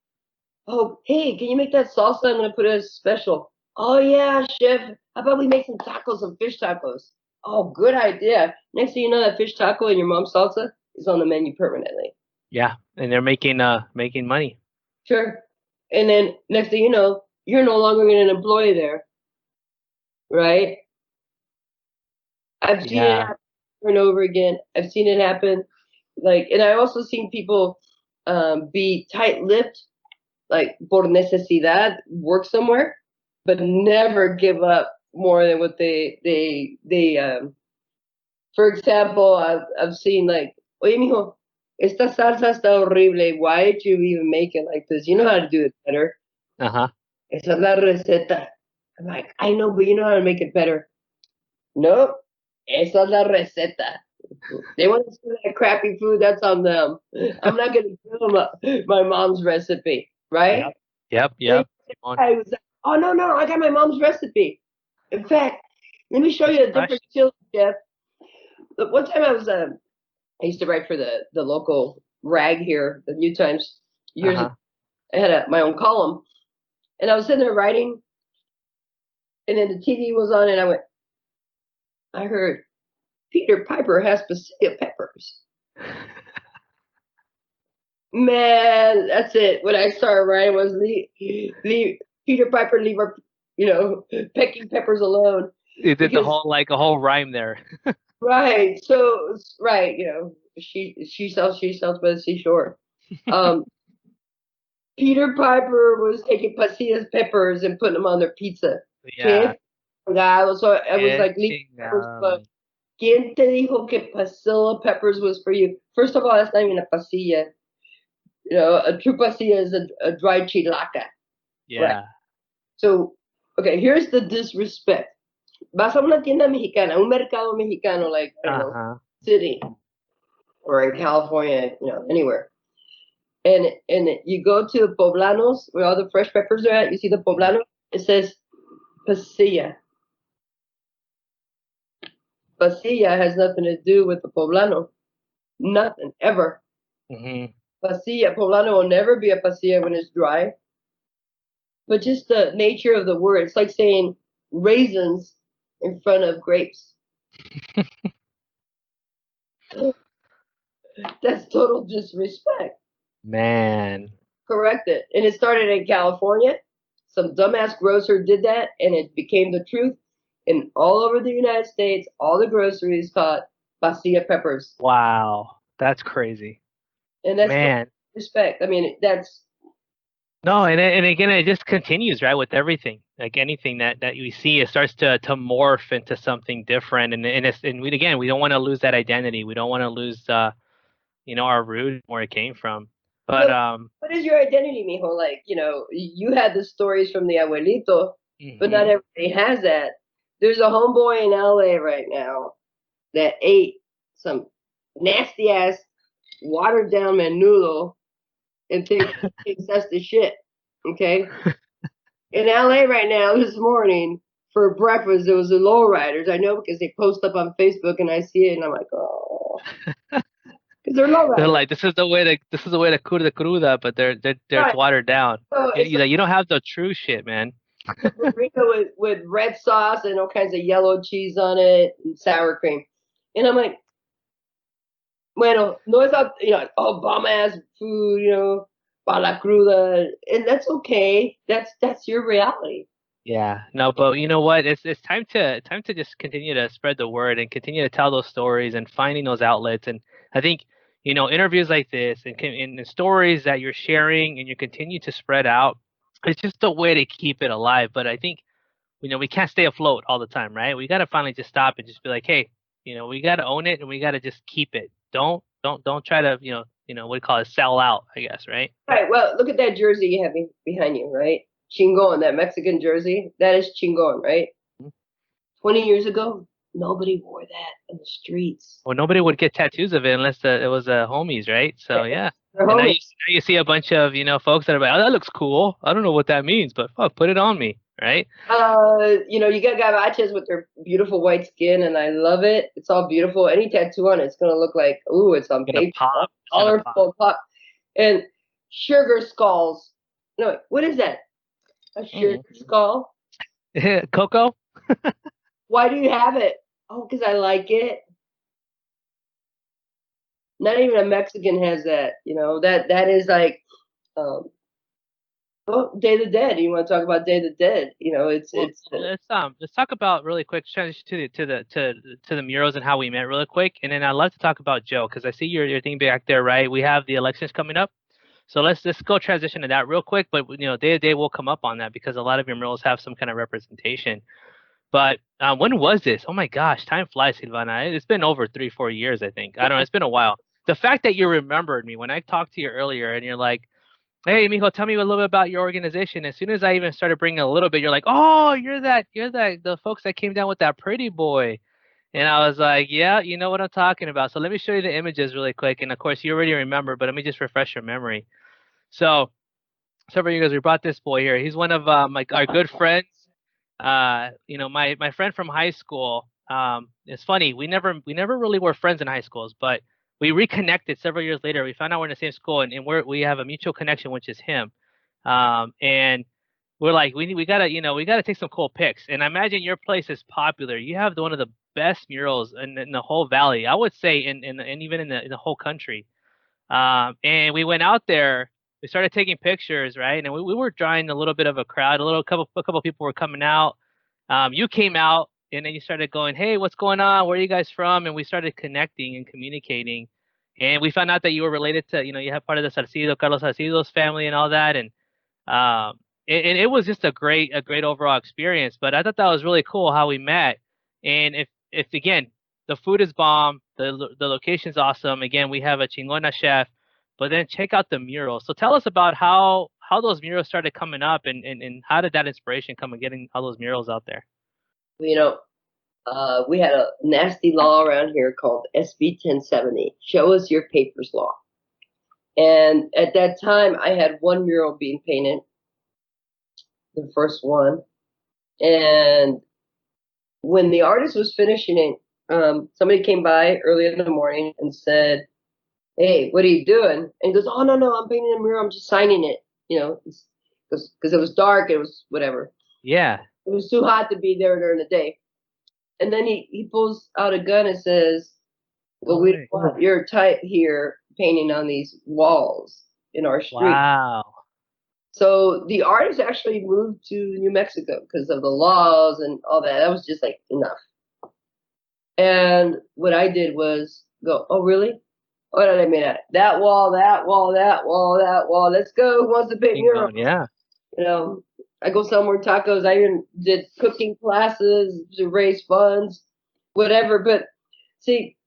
oh, hey, can you make that salsa? I'm gonna put it as special. Oh yeah, chef. How about we make some tacos, some fish tacos? Oh, good idea. Next thing you know, that fish taco and your mom's salsa is on the menu permanently. Yeah, and they're making money. Sure. And then next thing you know, you're no longer an employee there, right? I've seen it happen over and over again. I've seen it happen, and I also seen people be tight-lipped, like por necesidad, work somewhere, but never give up more than what they for example, I've seen like, oye mijo, esta salsa está horrible. Why did you even make it like this? You know how to do it better. Esa es la receta. I'm like, I know, but you know how to make it better. Nope. Esa es la receta. They want to see that crappy food, that's on them. I'm not going to give them my mom's recipe, right? Yep. I was like, oh, no, I got my mom's recipe. In fact, let me show you a different chili, chef. Look, one time I used to write for the local rag here, the New Times, years ago. I had my own column, and I was sitting there writing, and then the TV was on, and I heard, Peter Piper has pasilla peppers. Man, that's it. When I started writing was leave Peter Piper, leave our, pecking peppers alone. You did the whole rhyme there. Right. So right, she sells by the seashore. Peter Piper was taking pasilla peppers and putting them on their pizza. Yeah. So I was like, ¿Quién te dijo que pasilla peppers was for you? First of all, that's not even a pasilla. A true pasilla is a dried chilaca. Yeah. Right? So, okay, here's the disrespect. Vas a una tienda mexicana, un mercado mexicano, like, I don't know, city, or in California, anywhere. And you go to the poblanos, where all the fresh peppers are at, you see the poblano, it says pasilla. Pasilla has nothing to do with the poblano. Nothing, ever. Pasilla, poblano will never be a pasilla when it's dry. But just the nature of the word, it's like saying raisins in front of grapes. That's total disrespect. Man. Correct it. And it started in California. Some dumbass grocer did that, and it became the truth. And all over the United States, all the groceries caught pasilla peppers. Wow. That's crazy. And that's respect. I mean, that's... No, and again, it just continues, right, with everything. Like anything that you see, it starts to morph into something different. And we don't want to lose that identity. We don't want to lose, our root, where it came from. But what is your identity, mijo? Like, you had the stories from the abuelito, but not everybody has that. There's a homeboy in LA right now that ate some nasty ass watered down menudo and thinks that's the shit. Okay? In LA right now, this morning, for breakfast, there was the lowriders. I know because they post up on Facebook and I see it and I'm like, oh. because they're low They're riders. like, this is the way to cruda cruda, but they're Right. watered down. So it's You don't have the true shit, man. a burrito with red sauce and all kinds of yellow cheese on it and sour cream. And I'm like, bueno, no es oh, bomb ass food, para la cruda, and that's okay. That's your reality. Yeah, no, but you know what? It's time to just continue to spread the word and continue to tell those stories and finding those outlets. And I think interviews like this and the stories that you're sharing and you continue to spread out, it's just a way to keep it alive. But I think we can't stay afloat all the time, right? We got to finally just stop and just be like, hey, we got to own it and we got to just keep it. Don't try to what do you call it, sell out, I guess, right? Right. Well, look at that jersey you have behind you, right? Chingon, that Mexican jersey. That is Chingon, right? 20 years ago, nobody wore that in the streets. Well, nobody would get tattoos of it unless it was homies, right? So yeah. They're And now homies. you see a bunch of folks that are like, oh, that looks cool. I don't know what that means, but fuck, put it on me, right? You got gavachas with their beautiful white skin, and I love it. It's all beautiful. Any tattoo on it's gonna look like, ooh, it's on Gonna paper. pop. It's gonna pop. Colorful pop. And sugar skulls. No, what is that? A sugar skull? Coco? Why do you have it? Oh, because I like it. Not even a Mexican has that. That is like, Day of the Dead. You want to talk about Day of the Dead? Let's talk about really quick transition to the murals and how we met really quick, and then I'd love to talk about Joe because I see your thing back there, right? We have the elections coming up, so let's go transition to that real quick. But day to day will come up on that because a lot of your murals have some kind of representation. But when was this? Oh my gosh, time flies, Silvana. It's been over 3-4 years, I think. I don't know. It's been a while. The fact that you remembered me when I talked to you earlier, and you're like, hey, mijo, tell me a little bit about your organization. As soon as I even started bringing a little bit, you're like, oh, you're the folks that came down with that pretty boy. And I was like, yeah, you know what I'm talking about. So let me show you the images really quick. And of course, you already remember, but let me just refresh your memory. So several years ago, we brought this boy here. He's one of our good friends. My friend from high school. It's funny. We never really were friends in high schools, but we reconnected several years later. We found out we're in the same school, and we have a mutual connection, which is him. And we're like, we gotta take some cool pics. And I imagine your place is popular. You have one of the best murals in the whole valley. I would say, and even in the whole country. And we went out there. We started taking pictures, right? And we were drawing a little bit of a crowd. A couple people were coming out. You came out. And then you started going, hey, what's going on? Where are you guys from? And we started connecting and communicating. And we found out that you were related to, you have part of the Salcido, Carlos Salcido's family and all that. And it was just a great overall experience. But I thought that was really cool how we met. And if again, the food is bomb, the location's awesome. Again, we have a chingona chef. But then check out the murals. So tell us about how those murals started coming up and how did that inspiration come and getting all those murals out there? We had a nasty law around here called SB 1070, Show Us Your Papers Law. And at that time, I had one mural being painted, the first one. And when the artist was finishing it, somebody came by early in the morning and said, hey, what are you doing? And he goes, oh, no, I'm painting a mural. I'm just signing it, because it was dark. It was whatever. Yeah. It was too hot to be there during the day. And then he pulls out a gun and says, well, we don't want your type here painting on these walls in our street. Wow. So the artist actually moved to New Mexico because of the laws and all that. That was just like enough. And what I did was go, oh, really? What did I mean? That wall, that wall, that wall, that wall. Let's go. Who wants to paint murals? Yeah. I go sell more tacos. I even did cooking classes to raise funds, whatever. But see,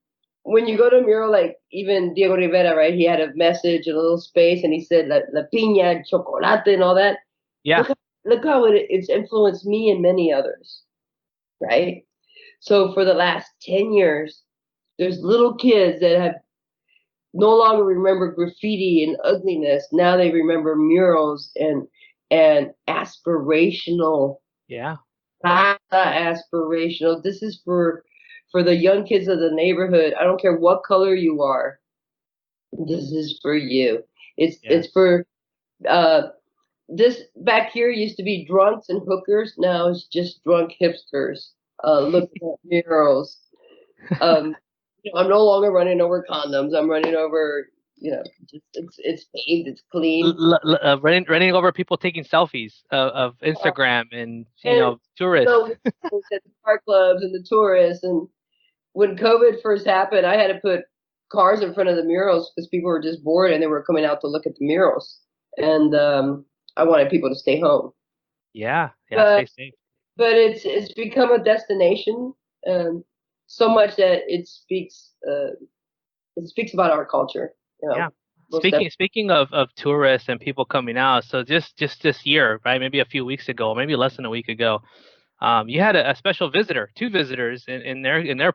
when you go to a mural, like even Diego Rivera, right? He had a message, a little space, and he said la piña, chocolate, and all that. Yeah. Look how it's influenced me and many others, right? So for the last 10 years, there's little kids that have no longer remember graffiti and ugliness. Now they remember murals and aspirational. Yeah. Aspirational. This is for the young kids of the neighborhood. I don't care what color you are. This is for you. It's Yeah. for this back here used to be drunks and hookers. Now it's just drunk hipsters looking at murals. I'm no longer running over condoms. I'm running over, just it's paved, it's clean. Running over people taking selfies of Instagram and And tourists. at the car clubs and the tourists. And when COVID first happened, I had to put cars in front of the murals because people were just bored and they were coming out to look at the murals. And I wanted people to stay home. Yeah, But stay safe. but it's become a destination, so much that it speaks about our culture. Yeah. Most Speaking of tourists and people coming out, so just this year, right? Maybe a few weeks ago, maybe less than a week ago, you had a special visitor, two visitors in their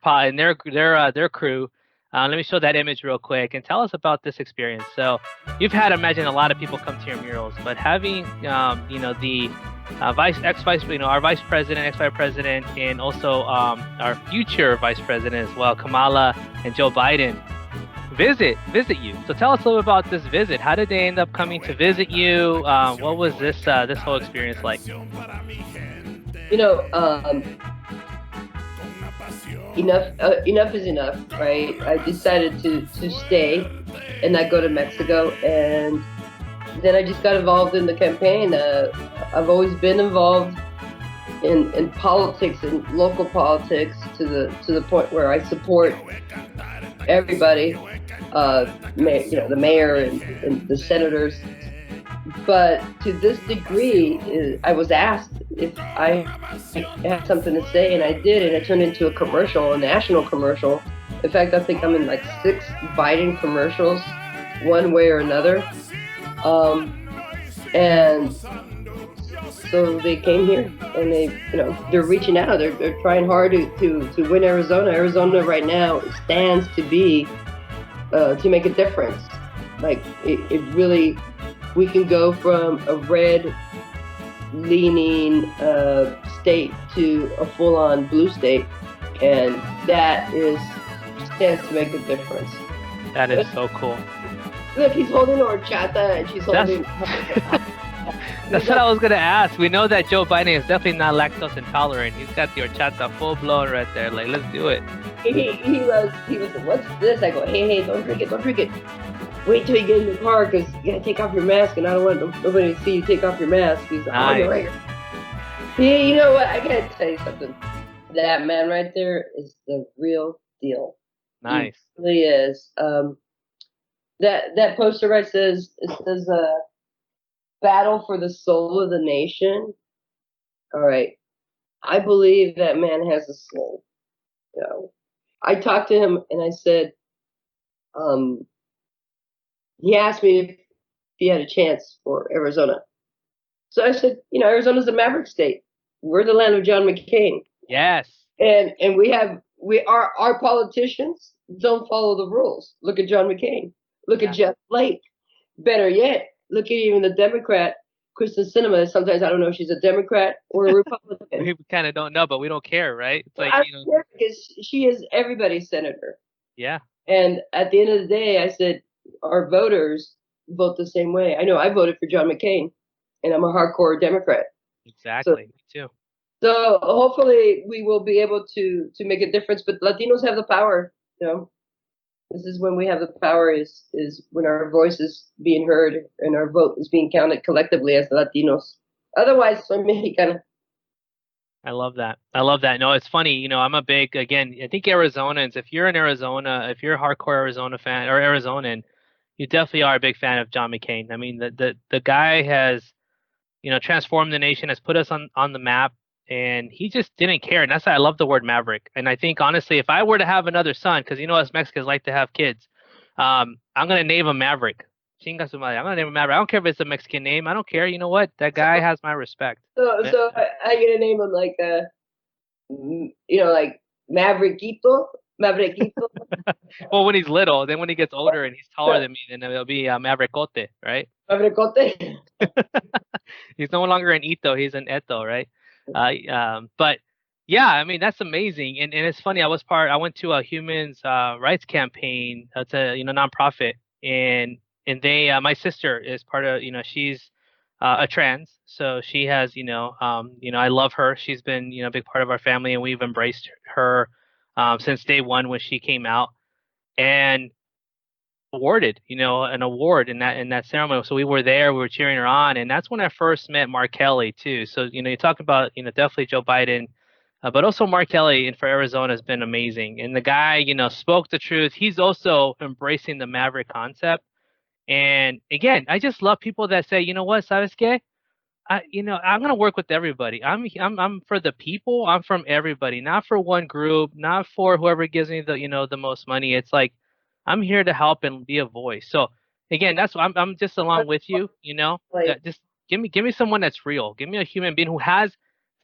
crew. Let me show that image real quick and tell us about this experience. So you've had, imagine, a lot of people come to your murals, but having the our vice president, ex-vice president, and also our future vice president as well, Kamala and Joe Biden, visit you. So tell us a little bit about this visit. How did they end up coming to visit you? What was this whole experience like? Enough is enough, right? I decided to stay and not go to Mexico, and then I just got involved in the campaign. I've always been involved in politics and local politics to the point where I support everybody, the mayor and the senators. But to this degree, I was asked if I had something to say, and I did, and it turned into a commercial, a national commercial. In fact, I think I'm in like 6 Biden commercials, one way or another. And so they came here, and they're reaching out. They're trying hard to win Arizona. Arizona right now stands to be to make a difference. Like it really. We can go from a red-leaning state to a full-on blue state, and that stands to make a difference. That is so cool. Look, he's holding horchata, and she's holding. That's what I was gonna ask. We know that Joe Biden is definitely not lactose intolerant. He's got the horchata full blown right there. Like, let's do it. He was. What's this? I go, hey, don't drink it. Wait till you get in the car because you gotta take off your mask, and I don't want nobody to see you take off your mask. He's like, nice. Oh, you're right. Yeah, you know what? I gotta tell you something. That man right there is the real deal. Nice. He really is. That poster right says battle for the soul of the nation. All right. I believe that man has a soul. I talked to him and I said, he asked me if he had a chance for Arizona. So I said, Arizona's a maverick state. We're the land of John McCain. Yes. And our politicians don't follow the rules. Look at John McCain. Look at Jeff Flake. Better yet, look at even the Democrat, Kristen Sinema. Sometimes I don't know if she's a Democrat or a Republican. We kind of don't know, but we don't care, right? It's like, I don't care because she is everybody's senator. Yeah. And at the end of the day, I said, our voters vote the same way. I know I voted for John McCain, and I'm a hardcore Democrat. Exactly. Me too. So hopefully we will be able to make a difference. But Latinos have the power. This is when we have the power is when our voice is being heard and our vote is being counted collectively as Latinos. Otherwise, soy Mexicana. I love that. No, it's funny. I'm a big, again, I think Arizonans, if you're in Arizona, if you're a hardcore Arizona fan or Arizonan, you definitely are a big fan of John McCain. I mean, the guy has, transformed the nation, has put us on the map, and he just didn't care. And that's why I love the word maverick. And I think, honestly, if I were to have another son, because us Mexicans like to have kids, I'm going to name him Maverick. Chinga su madre. I'm going to name him Maverick. I don't care if it's a Mexican name. I don't care. You know what? That guy has my respect. So I get to name him like, like Maverickito. Well, when he's little, then when he gets older and he's taller than me, then it'll be Mavericote, right? Mavericote. He's no longer an Ito, he's an Eto, right? But yeah, I mean, that's amazing. And it's funny, I went to a humans rights campaign. It's a nonprofit and they my sister is part of, she's a trans, so she has, I love her. She's been, a big part of our family, and we've embraced her since day one when she came out, and awarded, an award in that ceremony. So we were there, we were cheering her on, and that's when I first met Mark Kelly too. So you talk about, definitely Joe Biden, but also Mark Kelly and for Arizona has been amazing. And the guy, spoke the truth. He's also embracing the Maverick concept. And again, I just love people that say, you know what, ¿sabes qué? I'm gonna work with everybody. I'm for the people. I'm from everybody, not for one group, not for whoever gives me the most money. It's like I'm here to help and be a voice. So again, that's what I'm just along with you. Like, Just give me someone that's real. Give me a human being who has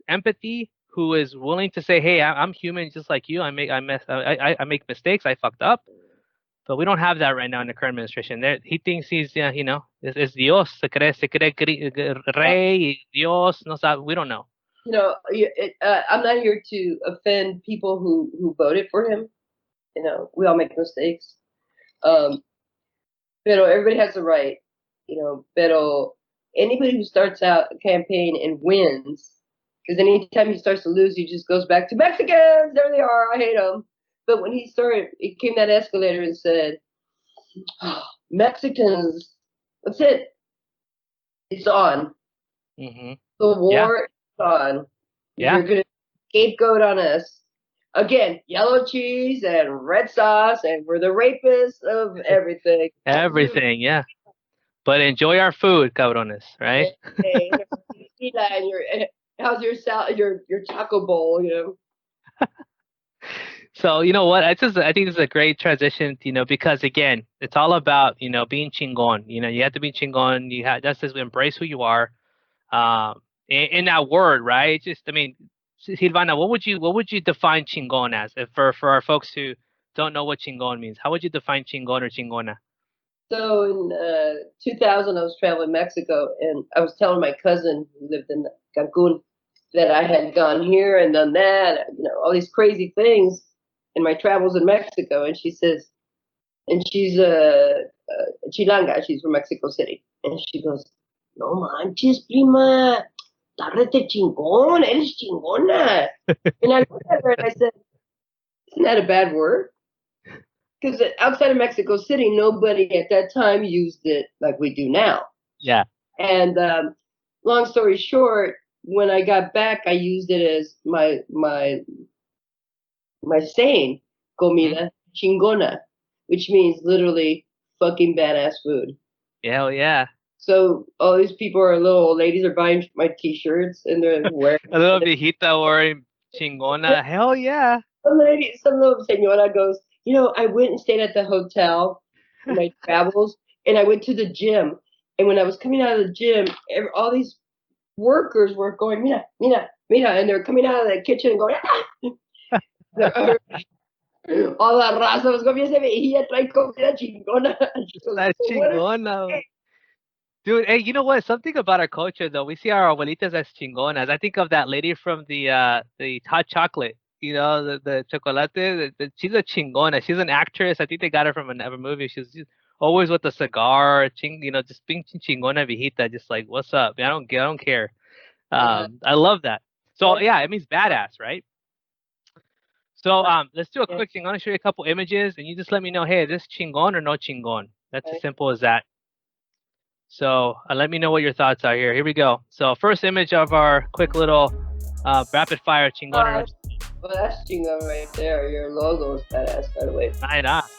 empathy, who is willing to say, hey, I'm human just like you. I make mistakes. I fucked up. But we don't have that right now in the current administration. He thinks he's, is Dios. Se cree rey, Dios. No sabe. We don't know. I'm not here to offend people who voted for him. We all make mistakes. Pero everybody has a right. Pero anybody who starts out a campaign and wins, because anytime he starts to lose, he just goes back to Mexicans. There they are. I hate them. But when he came that escalator and said, oh, Mexicans, that's it. It's on. Mm-hmm. The war is on. Yeah. You're going to scapegoat on us. Again, yellow cheese and red sauce, and we're the rapists of everything. Everything, yeah. But enjoy our food, cabrones, right? And how's your salad, your taco bowl, So you know what? I think this is a great transition, because again, it's all about being chingon. You have to be chingon. That's just embrace who you are. In that word, right? Silvana, what would you define chingon as? For our folks who don't know what chingon means, how would you define chingon or chingona? So in 2000, I was traveling Mexico, and I was telling my cousin who lived in Cancun that I had gone here and done that, all these crazy things in my travels in Mexico. And she says, and she's a Chilanga, she's from Mexico City. And she goes, no manches, prima, tábrete chingón, eres chingona. And I looked at her and I said, isn't that a bad word? Because outside of Mexico City, nobody at that time used it like we do now. Yeah. And long story short, when I got back, I used it as my saying, comida chingona, which means literally fucking badass food. Hell yeah. So all these people are little old ladies are buying my T-shirts and they're wearing a little viejita wearing chingona. Hell yeah. Some little señora goes, I went and stayed at the hotel in my travels, and I went to the gym. And when I was coming out of the gym, all these workers were going, mira, mira, mira, and they're coming out of the kitchen and going, ah! All la raza was going, ese veía trae comida chingona. La chingona. Dude, hey, you know what? Something about our culture, though. We see our abuelitas as chingonas. I think of that lady from the hot chocolate. The chocolate. She's a chingona. She's an actress. I think they got her from another movie. She's always with a cigar, just being chingona viejita, just like, what's up? I don't care. I love that. So yeah, it means badass, right? So let's do a quick thing. I'm gonna show you a couple images, and you just let me know, hey, is this chingon or no chingon? That's as simple as that. So let me know what your thoughts are here. Here we go. So first image of our quick little rapid fire chingon or no chingon. Well, that's chingon right there. Your logo is badass, by the way.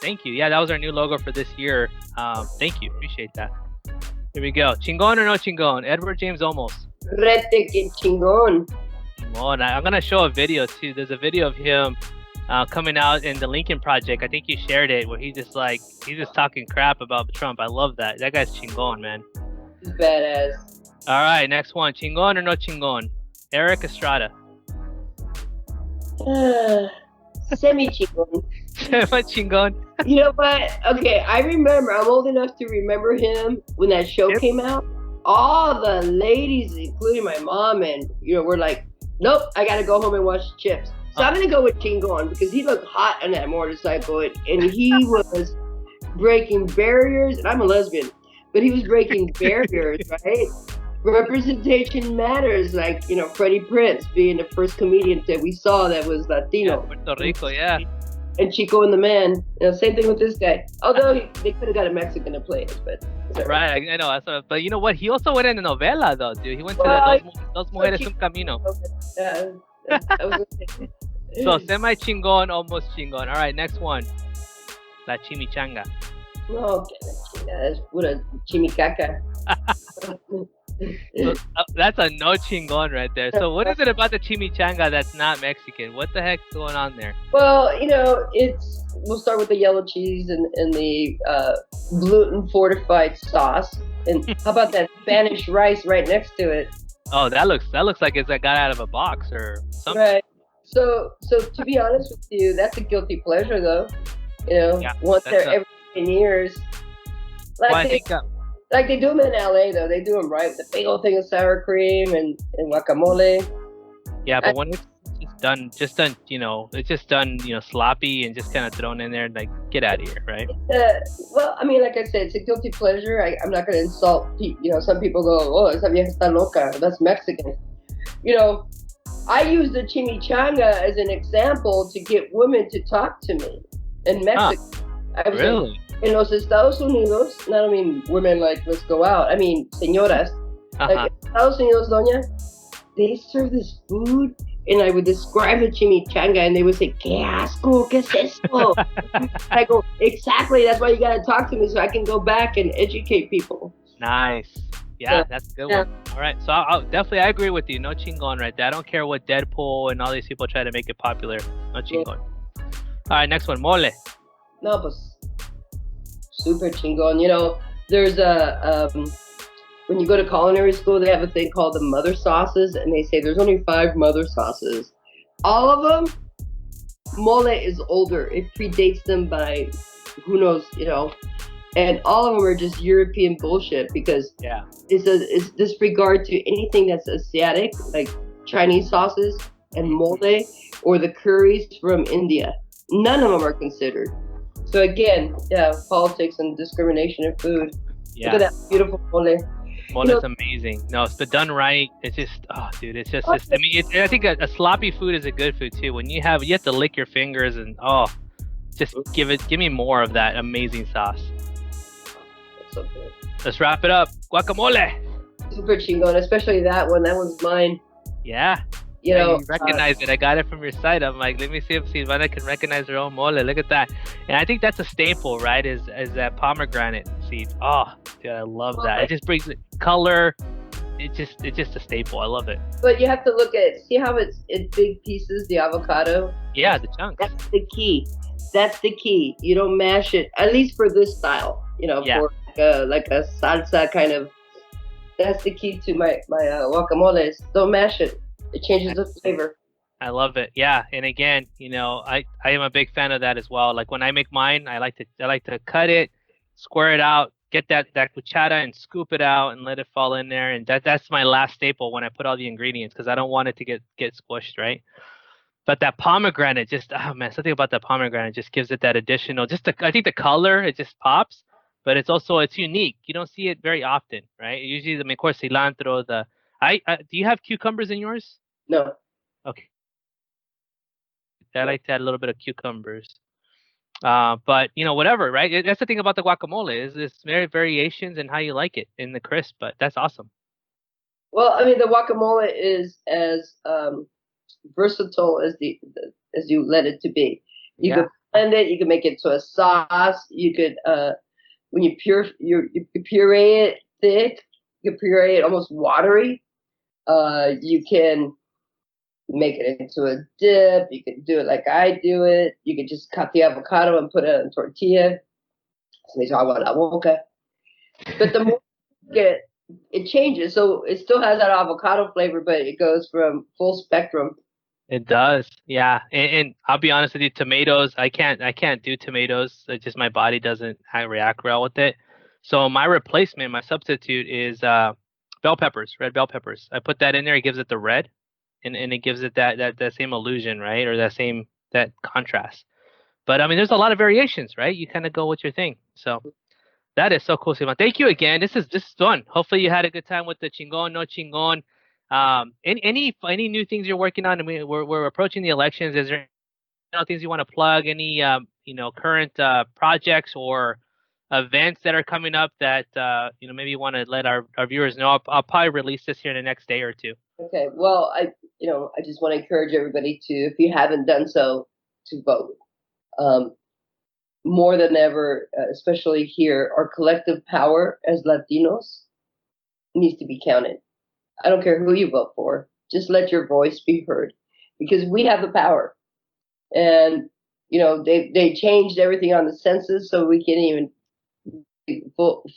Thank you. Yeah, that was our new logo for this year. Thank you. Appreciate that. Here we go. Chingon or no chingon? Edward James Olmos. Rete que chingon. I'm going to show a video, too. There's a video of him coming out in the Lincoln Project. I think you shared it, where he's just talking crap about Trump. I love that. That guy's chingon, man. He's badass. All right, next one. Chingon or no chingon? Eric Estrada. Semi-chingon. Semi-chingon. You know what? Okay, I remember. I'm old enough to remember him when that show came out. All the ladies, including my mom, and were like, nope, I gotta go home and watch Chips. So I'm gonna go with chingon because he looked hot on that motorcycle, and he was breaking barriers, and I'm a lesbian, but he was breaking barriers, right? Representation matters, like, you know, Freddie Prinze being the first comedian that we saw that was Latino. Puerto Rico, yeah. And Chico and the Man, you know, same thing with this guy. Although they could have got a Mexican to play it, but right. I know. But you know what? He also went in the novela, though, dude. He went to Dos Mujeres Un Camino. Yeah, I was So semi chingon, almost chingon. All right, next one. La chimichanga. No, that's pura chimicaca. So, that's a no chingon right there. So what is it about the chimichanga that's not Mexican? What the heck's going on there? Well, you know, we'll start with the yellow cheese and the gluten fortified sauce. And how about that Spanish rice right next to it? Oh, that looks like it's got out of a box or something. Right. So to be honest with you, that's a guilty pleasure, though. You know, once every 10 years. Like they do them in LA, though. They do them right with the big old thing of sour cream and guacamole. Yeah, but when it's just done, you know, it's just done, you know, sloppy and just kind of thrown in there, like, get out of here, right? Well, I mean, like I said, it's a guilty pleasure. I'm not going to insult people. You know, some people go, oh, esa vieja está loca. That's Mexican. You know, I use the chimichanga as an example to get women to talk to me in Mexico. Really? In los Estados Unidos, not I mean women like, let's go out. I mean, señoras. Like, in Estados Unidos, doña, they serve this food, and I would describe the chimichanga, and they would say, "Qué asco, qué es esto?" I go, exactly. That's why you gotta talk to me so I can go back and educate people. Nice. Yeah, that's a good one. All right, so I agree with you. No chingon right there. I don't care what Deadpool and all these people try to make it popular. No chingon. All right, next one, mole. No, pues super chingon. You know, there's when you go to culinary school, they have a thing called the mother sauces, and they say there's only 5 mother sauces. All of them, mole is older. It predates them by who knows, you know. And all of them are just European bullshit because it's disregard to anything that's Asiatic, like Chinese sauces and mole, or the curries from India. None of them are considered. So again, politics and discrimination in food. Yeah. Look at that beautiful mole. Mole is amazing. No, it's been done right. It's just, dude, it's just. I mean, I think a sloppy food is a good food too. When you have to lick your fingers and just give me more of that amazing sauce. So good. Let's wrap it up. Guacamole. Super chingon, especially that one. That one's mine. Yeah. You know, you recognize it. I got it from your site. I'm like, let me see if Silvana can recognize her own mole. Look at that. And I think that's a staple, right? Is that pomegranate seed. Oh, dude, I love that. It just brings color. It's just a staple. I love it. But you have to look at see how it's in big pieces, the avocado. Yeah, the chunks. That's the key. That's the key. You don't mash it, at least for this style. You know, for like a salsa kind of. That's the key to my guacamoles. Don't mash it. It changes the flavor. I love it. Yeah, and again, you know, I am a big fan of that as well. Like when I make mine, I like to cut it, square it out, get that cuchara and scoop it out and let it fall in there. And that's my last staple when I put all the ingredients because I don't want it to get squished, right? But that pomegranate something about that pomegranate just gives it that additional. I think the color, it just pops, but it's unique. You don't see it very often, right? Usually, of course, cilantro. Do you have cucumbers in yours? No. Okay. I like to add a little bit of cucumbers. But, you know, whatever, right? That's the thing about the guacamole is there's variations in how you like it in the crisp, but that's awesome. Well, I mean, the guacamole is as versatile as you let it to be. You could blend it. You can make it to a sauce. You could, when you puree it thick, you can puree it almost watery. You can make it into a dip. You can do it like I do it. You can just cut the avocado and put it in a tortilla. So they agua la boca. But the more you get, it changes. So it still has that avocado flavor, but it goes from full spectrum. It does, yeah. And I'll be honest with you, tomatoes, I can't do tomatoes. It's just my body doesn't react well with it. So my replacement, my substitute is bell peppers, red bell peppers. I put that in there. It gives it the red, and it gives it that same illusion, right, or that contrast. But I mean, there's a lot of variations, right? You kind of go with your thing. So that is so cool, Silvana. Thank you again. This is fun. Hopefully you had a good time with the Chingon, no Chingon. Any new things you're working on? I mean, we're approaching the elections. Is there things you want to plug? Any current projects or events that are coming up that maybe you want to let our viewers know? I'll probably release this here in the next day or two. Okay. Well, I just want to encourage everybody to, if you haven't done so, to vote. More than ever, especially here, our collective power as Latinos needs to be counted. I don't care who you vote for. Just let your voice be heard, because we have the power. And they changed everything on the census so we can't even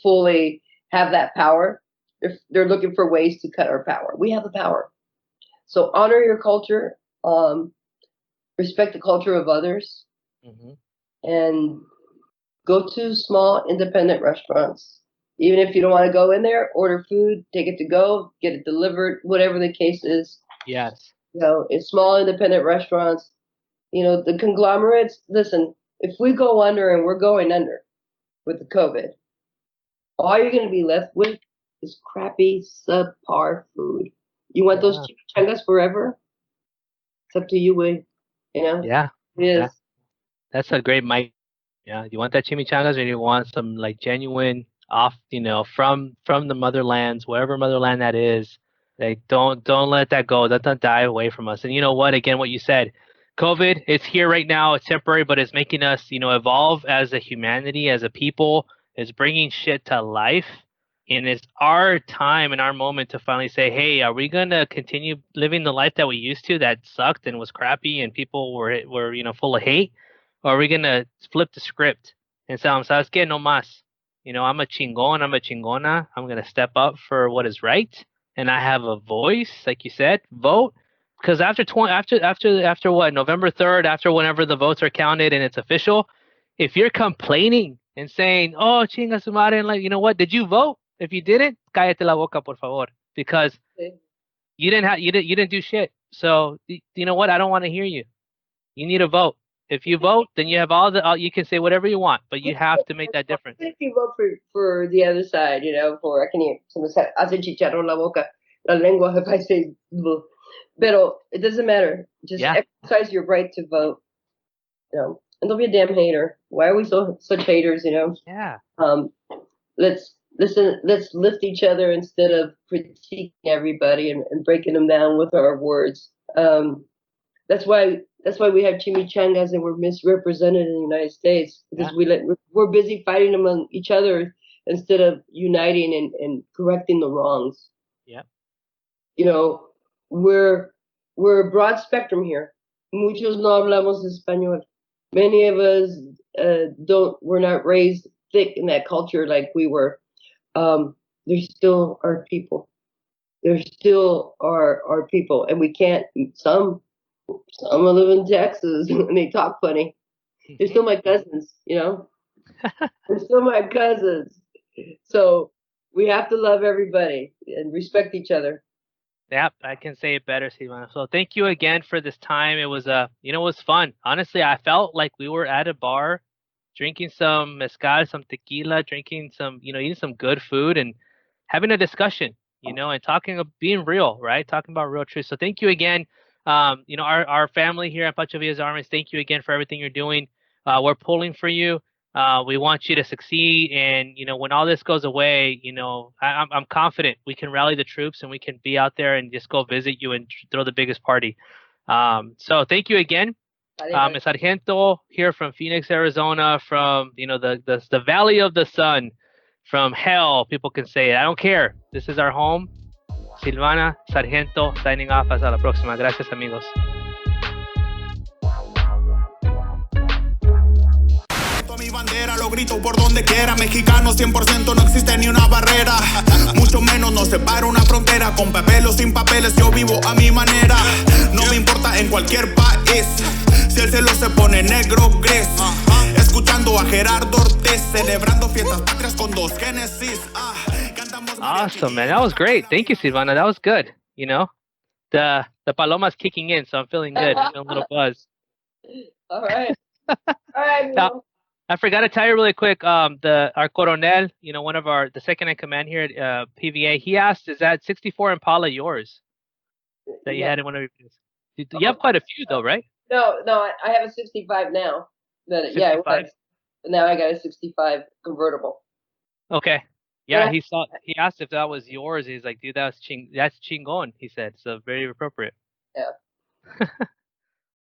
fully have that power. They're looking for ways to cut our power. We have the power. So honor your culture, respect the culture of others, and go to small independent restaurants. Even if you don't want to go in there, order food, take it to go, get it delivered, whatever the case is. Yes. In small independent restaurants, the conglomerates, listen, if we go under, and we're going under with the COVID, all you're going to be left with is crappy, subpar food. You want those chimichangas forever? It's up to you, Wade. Yeah. It is. Yeah. That's a great mic. Yeah. You want that chimichangas, or you want some like genuine off, from the motherlands, wherever motherland that is. Like don't let that go. Let that die away from us. And you know what? Again, what you said, COVID, it's here right now. It's temporary, but it's making us, evolve as a humanity, as a people. It's bringing shit to life. And it's our time and our moment to finally say, hey, are we going to continue living the life that we used to that sucked and was crappy and people were full of hate? Or are we going to flip the script and say, ¿sabes qué? No más. I'm a chingon, I'm a chingona. I'm going to step up for what is right. And I have a voice, like you said, vote. Because after what, November 3rd, after whenever the votes are counted and it's official, if you're complaining and saying, oh, chinga su madre, and you know what, did you vote? If you didn't, cállate la boca, por favor, because you didn't do shit. So you know what? I don't want to hear you. You need to vote. If you vote, then you have you can say whatever you want, but you have to make that difference. If you vote for the other side, for, I can hear, se me hace chicharrón la boca, la lengua, if I say, pero it doesn't matter. Just exercise your right to vote, and don't be a damn hater. Why are we such haters, Yeah. Let's lift each other instead of critiquing everybody and breaking them down with our words. That's why we have chimichangas and we're misrepresented in the United States, because we're busy fighting among each other instead of uniting and correcting the wrongs. Yeah. We're a broad spectrum here. Muchos no hablamos español. Many of us we're not raised thick in that culture like we were. They're still our people. They're still our people, and we can't. Some live in Texas and they talk funny. They're still my cousins, They're still my cousins. So we have to love everybody and respect each other. Yep, I can say it better, Silvana. So thank you again for this time. It was it was fun. Honestly, I felt like we were at a bar, drinking some mezcal, some tequila, drinking some, eating some good food and having a discussion, and talking, being real, right? Talking about real truth. So thank you again. Our family here at Pancho Villa's Armies, thank you again for everything you're doing. We're pulling for you. We want you to succeed. And, when all this goes away, I'm confident we can rally the troops and we can be out there and just go visit you and throw the biggest party. So thank you again. Zargento here from Phoenix, Arizona, from, the Valley of the Sun, from hell, people can say it. I don't care. This is our home. Silvana Zargento signing off. Hasta la próxima. Gracias, amigos. Mi bandera lo grito por donde quiera. Mexicano 100%, no existe ni una barrera. Mucho menos nos separa una frontera. Con papel o sin papeles yo vivo a mi manera. No me importa en cualquier país. Si el cielo se pone negro gris. Escuchando a Gerardo Ortiz. Celebrando fiestas patrias con dos Génesis. Awesome, man. That was great. Thank you, Silvana. That was good. The paloma's kicking in, so I'm feeling good. I'm feeling a little buzz. All right. All right. I forgot to tell you really quick. Our coronel, one of the second in command here at PVA, he asked, "Is that 64 Impala yours that you Yeah. had in one of your videos?" You have quite a few though, right? No, I have a 65 now. But yeah, it 65. was. But now I got a 65 convertible. Okay. And Yeah, he asked if that was yours. He's like, dude, that's chingon. He said, so very appropriate. yeah.